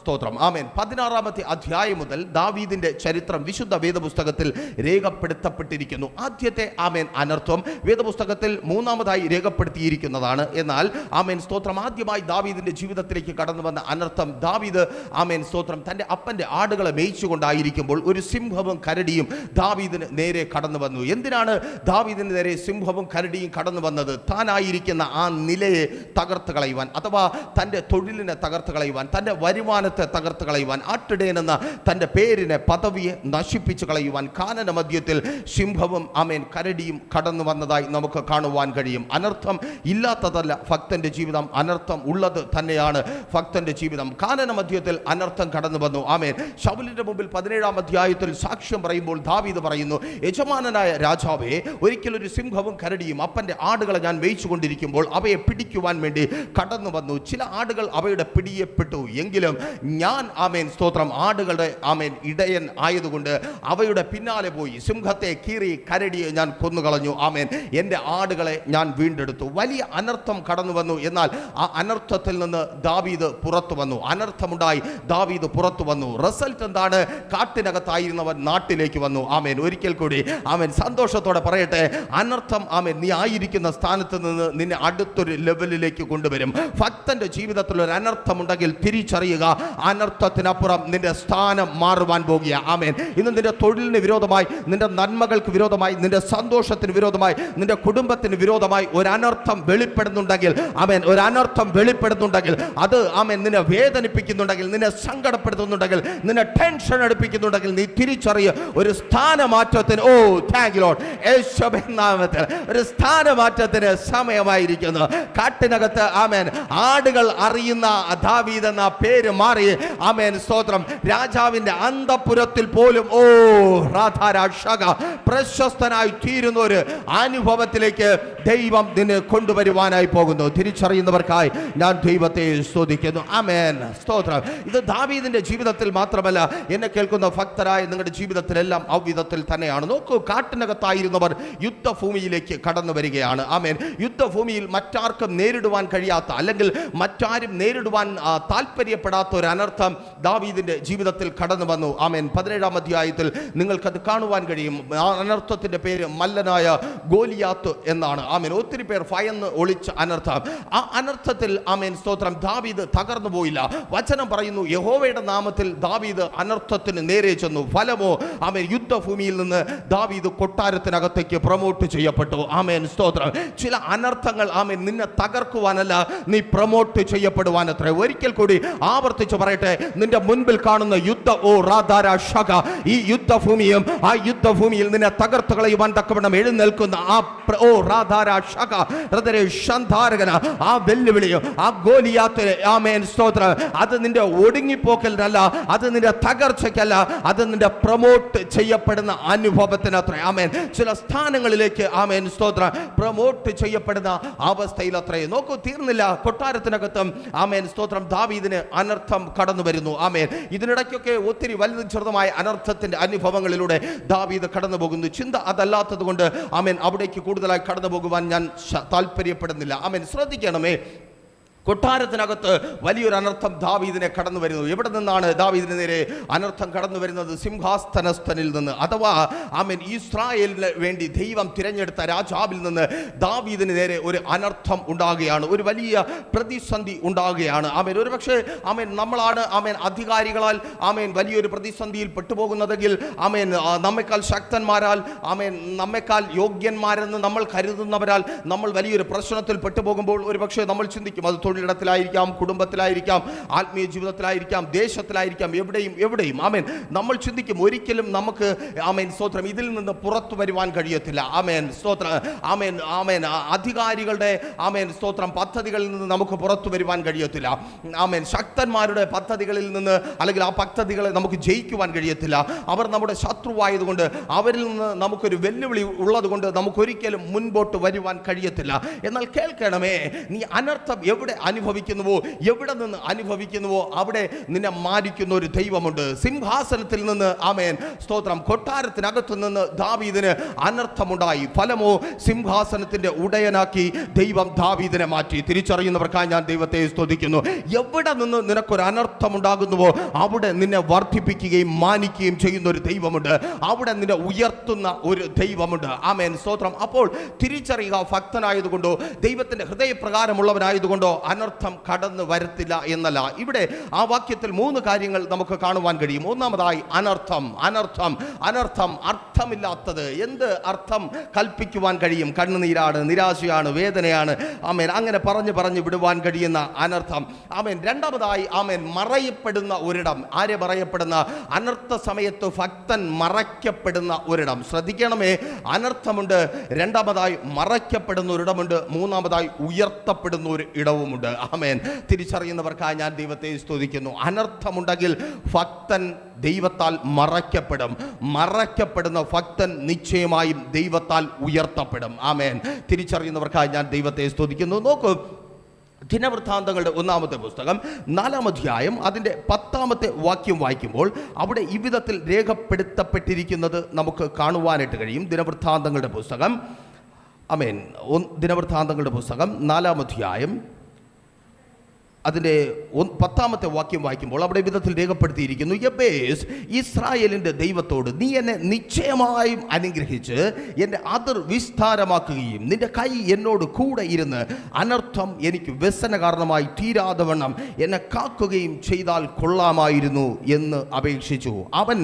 സ്തോത്രം ആമേൻ 16-ാമത്തെ അധ്യായം മുതൽ ദാവീദിന്റെ ചരിത്രം വിശുദ്ധ വേദപുസ്തകത്തിൽ രേഖപ്പെടുത്തപ്പെട്ടിരിക്കുന്നു. ആദ്യത്തെ ആമേൻ അനർത്ഥം വേദപുസ്തകത്തിൽ 3-ാമതായി രേഖപ്പെടുത്തിയിരിക്കുന്നതാണ്. എന്നാൽ ആമേൻ സ്തോത്രം ആദ്യമായി ദാവീദിന്റെ ജീവിതത്തിലേക്ക് കടന്നു വന്ന അനർത്ഥം, ദാവീദ് ആമേൻ സ്തോത്രം തൻ്റെ അപ്പൻ്റെ ആടുകളെ മേയിച്ചുകൊണ്ടായിരിക്കുമ്പോൾ ഒരു സിംഹവും കരടിയും ദാവീദിന് നേരെ കടന്നു വന്നു. എന്തിനാണ് ദാവീദിന് നേരെ സിംഹവും കരടിയും കടന്നു വന്നത്? താനായിരിക്കുന്ന ആ നിലയെ തകർത്ത് കളയുവാൻ, അഥവാ തൻ്റെ തൊഴിലിനെ തകർത്ത് കളയുവാൻ, തൻ്റെ വരുമാനത്തെ തകർത്ത് കളയുവാൻ, ആട്ടിടയൻ എന്ന തൻ്റെ പേരിനെ പദവിയെ നശിപ്പിച്ചു കളയുവാൻ കാനന മധ്യത്തിൽ സിംഹവും ആമേൻ കരടിയും കടന്നു വന്നതായി നമുക്ക് കാണുവാൻ കഴിയും. അനർത്ഥം ഇല്ലാത്തതല്ല ഭക്തന്റെ ജീവിതം, അനർത്ഥം ഉള്ളത് തന്നെയാണ് ഭക്തന്റെ ജീവിതം. കാനന മധ്യത്തിൽ അനർത്ഥം കടന്നു വന്നു. ആമേൻ. ശൗലിന്റെ മുമ്പിൽ 17-ാം അധ്യായത്തിൽ സാക്ഷ്യം പറയുമ്പോൾ ദാവീദ് പറയുന്നു, യജമാനനായ രാജാവേ, ഒരിക്കലൊരു സിംഹവും കരടിയും അപ്പൻ്റെ ആടുകളെ ഞാൻ മേയിച്ചുകൊണ്ടിരിക്കുമ്പോൾ അവയെ പിടിക്കുവാൻ വേണ്ടി കടന്നു വന്നു. ചില ആടുകൾ അവയുടെ പിടിയപ്പെട്ടു. എങ്കിലും ഞാൻ ആമേൻ സ്തോത്രം ആടുകളുടെ ആമേൻ ഇടയൻ ആയതുകൊണ്ട് അവയുടെ പിന്നാലെ പോയി സിംഹത്തെ കീറി കരടിയെ ഞാൻ കൊന്നുകളഞ്ഞു. ആമേൻ. എൻ്റെ ആടുകളെ ഞാൻ വീണ്ടെടുത്തു. വലിയ അനർത്ഥം കടന്നു വന്നു. എന്നാൽ ആ അനർത്ഥത്തിൽ നിന്ന് ദാവീദ് പുറത്തു വന്നു. അനർത്ഥമുണ്ടായി, ദാവീദ് പുറത്തു വന്നു. റിസൾട്ട് എന്താണ്? കാട്ടിനകത്തായിരുന്നവൻ നാട്ടിലേക്ക് വന്നു. ആമേൻ. ഒരിക്കൽ കൂടി ആമേൻ സന്തോഷത്തോടെ പറയട്ടെ, അനർത്ഥം ആമേൻ നീ ആയിരിക്കുന്ന സ്ഥാനത്ത് നിന്ന് നിന്നെ അടുത്തൊരു ലെവലിലേക്ക് കൊണ്ടുവരും. ഭക്തന്റെ ജീവിതത്തിൽ ഒരു അനർത്ഥമുണ്ടെങ്കിൽ തിരിച്ചറിയുക, അനർത്ഥത്തിനപ്പുറം നിന്റെ സ്ഥാനം മാറുവാൻ പോകുക. ആമേൻ. ഇന്ന് നിന്റെ തൊഴിലിന് വിരോധമായി, നിന്റെ നന്മകൾക്ക് വിരോധമായി, നിന്റെ സന്തോഷത്തിന് വിരോധമായി, നിന്റെ കുടുംബത്തിന് വിരോധമായി ഒരു അനർത്ഥം വെളിപ്പെടുന്നുണ്ടെങ്കിൽ, ആമേൻ, ഒരു അനർത്ഥം വെളിപ്പെടുന്നുണ്ടെങ്കിൽ, അത് ആമേൻ നിന്നെ വേദനിപ്പിക്കുന്നുണ്ടെങ്കിൽ, നിന്നെ സങ്കടപ്പെടുത്തുന്നുണ്ടെങ്കിൽ, നിന്നെ ടെൻഷൻ എടുപ്പിക്കുന്നുണ്ടെങ്കിൽ, നീ തിരിച്ചറിയുക, ഒരു സ്ഥാനമാറ്റത്തിന് യേശുവിൻ നാമത്തിൽ ഒരു സ്ഥാനമാറ്റത്തിന് സമയമായിരിക്കുന്നു. കാട്ടിനകത്ത് ആമേൻ ആടുകൾ അറിയുന്ന ദാവീദ് എന്ന പേര് മാറി ആമേൻ സ്തോത്രം രാജാവിന്റെ അന്തപുരത്തിൽ പോലും പ്രശസ്തനായി തീരുന്ന ഒരു അനുഭവത്തിലേക്ക് ദൈവം നിന്നെ കൊണ്ടുവരുവാനായി പോകുന്നു. തിരിച്ചറിയുന്നവർക്കായി ഞാൻ ദൈവത്തെ സ്തുതിക്കുന്നു. ആമേൻ സ്തോത്രം. ഇത് ദാവീദിന്റെ ജീവിതത്തിൽ മാത്രമല്ല, എന്നെ കേൾക്കുന്ന ഭക്തരായ നിങ്ങളുടെ ജീവിതത്തിലെല്ലാം അവിധത്തിൽ തന്നെയാണ്. നോക്കൂ, കാട്ടിനകത്തായിരുന്നവർ യുദ്ധഭൂമിയിലേക്ക് കടന്നു വരികയാണ്. ആമേൻ. യുദ്ധഭൂമിയിൽ മറ്റാർക്കും നേരിടുവാൻ കഴിയാത്ത, അല്ലെങ്കിൽ മറ്റാരും നേരിടുവാൻ താല്പര്യപ്പെടാത്ത ഒരു അനർത്ഥം ദാവീദിന്റെ ജീവിതത്തിൽ കടന്നു വന്നു. ആമേൻ. 17-ാം അധ്യായത്തിൽ നിങ്ങൾക്കത് കാണുവാൻ കഴിയും. ആ അനർത്ഥത്തിന്റെ പേര് മല്ലനായ ഗോലിയാത്ത് എന്നാണ്. ആമേൻ. ഒത്തിരി പേർ ഭയന്ന് ഒളിച്ച അനർത്ഥം. ആ അനർത്ഥത്തിൽ ആമേൻ സ്തോത്രം ദാവീദ് തകർന്നു പോയില്ല. വചനം പറയുന്നു യഹോവയുടെ നാമത്തിൽ ദാവീദ് അനർത്ഥത്തിന് നേരെ ചെന്നു. ഫലമോ ആമേൻ യുദ്ധഭൂമിയിൽ നിന്ന് ദാവീദ് കൊട്ടാരത്തിനകത്തേക്ക് പ്രൊമോട്ട് ചെയ്യപ്പെട്ടു. ആമേൻ സ്തോത്രം. ചില അനർത്ഥങ്ങൾ ആമേൻ നിന്നെ തകർക്കുവാനല്ല, നീ പ്രൊമോട്ട് ചെയ്യപ്പെടുവാനത്രേ. ഒരിക്കൽ കൂടി ആവർത്തിച്ച് പറയട്ടെ, നിന്റെ മുൻപിൽ കാണുന്ന ഈ യുദ്ധഭൂമിയും ആ യുദ്ധഭൂമിയിൽ നിന്നെ തകർത്തു കളയുവാൻ തക്കവണ്ണം എഴുന്നേൽക്കുന്ന ആ വെല്ലുവിളിയും ആ ഗോലിയാത്തിലെ ആമേൻ സ്തോത്രം, അത് നിന്റെ ഒടുങ്ങിപ്പോക്കലിനല്ല, അത് നിന്റെ തകർച്ചയ്ക്കല്ല, അത് നിന്റെ പ്രൊമോട്ട് ചെയ്യപ്പെടുന്ന അനുഭവത്തിനത്ര. ആമേൻ. ചില സ്ഥാനങ്ങളിലേക്ക് ആമേൻ സ്തോത്രം പ്രൊമോട്ട് ചെയ്യപ്പെടുന്ന അവസ്ഥയിലത്രേ. നോക്കൂ, തീർന്നില്ല. കൊട്ടാരത്തിനകത്തും ആമേൻ സ്തോത്രം ദാവീദിന് അനർത്ഥം കടന്നു വരുന്നു. ആമേൻ. ഇതിനിടയ്ക്കൊക്കെ ഒത്തിരി വലുതും ചെറുതുമായ അനർത്ഥത്തിന്റെ അനുഭവങ്ങളിലൂടെ ദാവീദ് കടന്നു പോകുന്നു. ചിന്ത അതല്ലാത്തത് കൊണ്ട് ആമേൻ അവിടേക്ക് കൂടുതലായി കടന്നു പോകുവാൻ ഞാൻ താല്പര്യപ്പെടുന്നില്ല. ആമേൻ. ശ്രദ്ധിക്കണമേ, കൊട്ടാരത്തിനകത്ത് വലിയൊരു അനർത്ഥം ദാവീദിനെ കടന്നു വരുന്നു. എവിടെ നിന്നാണ് ദാവീദിന് നേരെ അനർത്ഥം കടന്നു വരുന്നത്? സിംഹാസനസ്ഥനിൽ നിന്ന്, അഥവാ ആമേൻ ഇസ്രായേലിന് വേണ്ടി ദൈവം തിരഞ്ഞെടുത്ത രാജാവിൽ നിന്ന് ദാവീദിന് നേരെ ഒരു അനർത്ഥം ഉണ്ടാകുകയാണ്. ഒരു വലിയ പ്രതിസന്ധി ഉണ്ടാകുകയാണ്. ആമേൻ. ഒരു പക്ഷേ ആമേൻ നമ്മളാണ് ആമേൻ അധികാരികളാൽ ആമേൻ വലിയൊരു പ്രതിസന്ധിയിൽ പെട്ടുപോകുന്നതെങ്കിൽ ആമേൻ നമ്മെക്കാൾ ശക്തന്മാരാൽ ആമേൻ നമ്മെക്കാൾ യോഗ്യന്മാരെന്ന് നമ്മൾ കരുതുന്നവരാൽ നമ്മൾ വലിയൊരു പ്രശ്നത്തിൽ പെട്ടുപോകുമ്പോൾ ഒരു പക്ഷേ നമ്മൾ ചിന്തിക്കും, അത് തൊഴിലിടത്തിലായിരിക്കാം, കുടുംബത്തിലായിരിക്കാം, ആത്മീയ ജീവിതത്തിലായിരിക്കാം, ദേശത്തിലായിരിക്കാം, എവിടെയും ആമേൻ നമ്മൾ ചിന്തിക്കും ഒരിക്കലും നമുക്ക് ആമേൻ സ്തോത്രം ഇതിൽ നിന്ന് പുറത്തു വരുവാൻ കഴിയത്തില്ല. ആമേൻ സ്തോത്രം. ആമേൻ ആമേൻ അധികാരികളുടെ ആമേൻ സ്തോത്രം പദ്ധതികളിൽ നിന്ന് നമുക്ക് പുറത്തു വരുവാൻ കഴിയത്തില്ല. ആമേൻ ശക്തന്മാരുടെ പദ്ധതികളിൽ നിന്ന് അല്ലെങ്കിൽ ആ പദ്ധതികളെ നമുക്ക് ജയിക്കുവാൻ കഴിയത്തില്ല. അവർ നമ്മുടെ ശത്രുവായതുകൊണ്ട് അവരിൽ നിന്ന് നമുക്കൊരു വെല്ലുവിളി ഉള്ളതുകൊണ്ട് നമുക്കൊരിക്കലും മുൻപോട്ട് വരുവാൻ കഴിയത്തില്ല. എന്നാൽ കേൾക്കണമേ, നീ അനർത്ഥം എവിടെ അനുഭവിക്കുന്നുവോ, എവിടെ നിന്ന് അനുഭവിക്കുന്നുവോ അവിടെ നിന്നെ മാനിക്കുന്ന ഒരു ദൈവമുണ്ട്. സിംഹാസനത്തിൽ നിന്ന് ആമേൻ സ്തോത്രം കൊട്ടാരത്തിനകത്തു നിന്ന് ദാവീദിന് അനർത്ഥമുണ്ടായി. ഫലമോ സിംഹാസനത്തിന്റെ ഉടയനാക്കി ദൈവം ദാവീദിനെ മാറ്റി. തിരിച്ചറിയുന്നവർക്കായി ഞാൻ ദൈവത്തെ സ്തുതിക്കുന്നു. എവിടെ നിന്ന് നിനക്കൊരു അനർത്ഥമുണ്ടാകുന്നുവോ അവിടെ നിന്നെ വർദ്ധിപ്പിക്കുകയും മാനിക്കുകയും ചെയ്യുന്ന ഒരു ദൈവമുണ്ട്. അവിടെ നിന്നെ ഉയർത്തുന്ന ഒരു ദൈവമുണ്ട്. ആമേൻ സ്തോത്രം. അപ്പോൾ തിരിച്ചറിയുക, ഭക്തനായതുകൊണ്ടോ ദൈവത്തിന്റെ ഹൃദയപ്രകാരമുള്ളവനായതുകൊണ്ടോ അനർത്ഥം കടന്നു വരത്തില്ല എന്നല്ല. ഇവിടെ ആ വാക്യത്തിൽ 3 കാര്യങ്ങൾ നമുക്ക് കാണുവാൻ കഴിയും. ഒന്നാമതായി അനർത്ഥം. അനർത്ഥം അനർത്ഥം അർത്ഥമില്ലാത്തത്. എന്ത് അർത്ഥം കൽപ്പിക്കുവാൻ കഴിയും? കണ്ണുനീരാണ്, നിരാശയാണ്, വേദനയാണ്. ആമേൻ. അങ്ങനെ പറഞ്ഞു വിടുവാൻ കഴിയുന്ന അനർത്ഥം. ആമേൻ. രണ്ടാമതായി ആമേൻ മറയപ്പെടുന്ന ഒരിടം. ആരെ മറയപ്പെടുന്ന? അനർത്ഥ സമയത്ത് ഭക്തൻ മറയ്ക്കപ്പെടുന്ന ഒരിടം. ശ്രദ്ധിക്കണമേ, അനർത്ഥമുണ്ട്, രണ്ടാമതായി മറയ്ക്കപ്പെടുന്ന ഒരിടമുണ്ട്, മൂന്നാമതായി ഉയർത്തപ്പെടുന്ന ഒരു ഇടവുമുണ്ട്. ആമേൻ. തിരിച്ചറിയുന്നവർക്കായി ഞാൻ ദൈവത്തെ സ്തുതിക്കുന്നു. അനർത്ഥമുണ്ടെങ്കിൽ ഭക്തൻ ദൈവത്താൽ മറയ്ക്കപ്പെടും. മറയ്ക്കപ്പെടുന്ന ഭക്തൻ നിശ്ചയമായും ദൈവത്താൽ ഉയർത്തപ്പെടും. ആമേൻ. തിരിച്ചറിയുന്നവർക്കായി ഞാൻ ദൈവത്തെ സ്തുതിക്കുന്നു. നോക്കൂ, ദിനവൃത്താന്തങ്ങളുടെ 1-ാമത്തെ പുസ്തകം 4-ാം അധ്യായം അതിൻ്റെ 10-ാമത്തെ വാക്യം വായിക്കുമ്പോൾ അവിടെ ഇவ்விധത്തിൽ രേഖപ്പെടുത്തപ്പെട്ടിരിക്കുന്നത് നമുക്ക് കാണുവാനായിട്ട് കഴിയും. ദിനവൃത്താന്തങ്ങളുടെ പുസ്തകം ആമേൻ ദിനവൃത്താന്തങ്ങളുടെ പുസ്തകം 4-ാം അധ്യായം അതിൻ്റെ 10-ാമത്തെ വാക്യം വായിക്കുമ്പോൾ അവിടെ വിധത്തിൽ രേഖപ്പെടുത്തിയിരിക്കുന്നു, യബേസ് ഇസ്രായേലിൻ്റെ ദൈവത്തോട്, നീ എന്നെ നിശ്ചയമായും അനുഗ്രഹിച്ച് എൻ്റെ അതിർ വിസ്താരമാക്കുകയും നിന്റെ കൈ എന്നോട് കൂടെ ഇരുന്ന് അനർത്ഥം എനിക്ക് വ്യസന കാരണമായി തീരാതവണ്ണം എന്നെ കാക്കുകയും ചെയ്താൽ കൊള്ളാമായിരുന്നു എന്ന് അപേക്ഷിച്ചു. അവൻ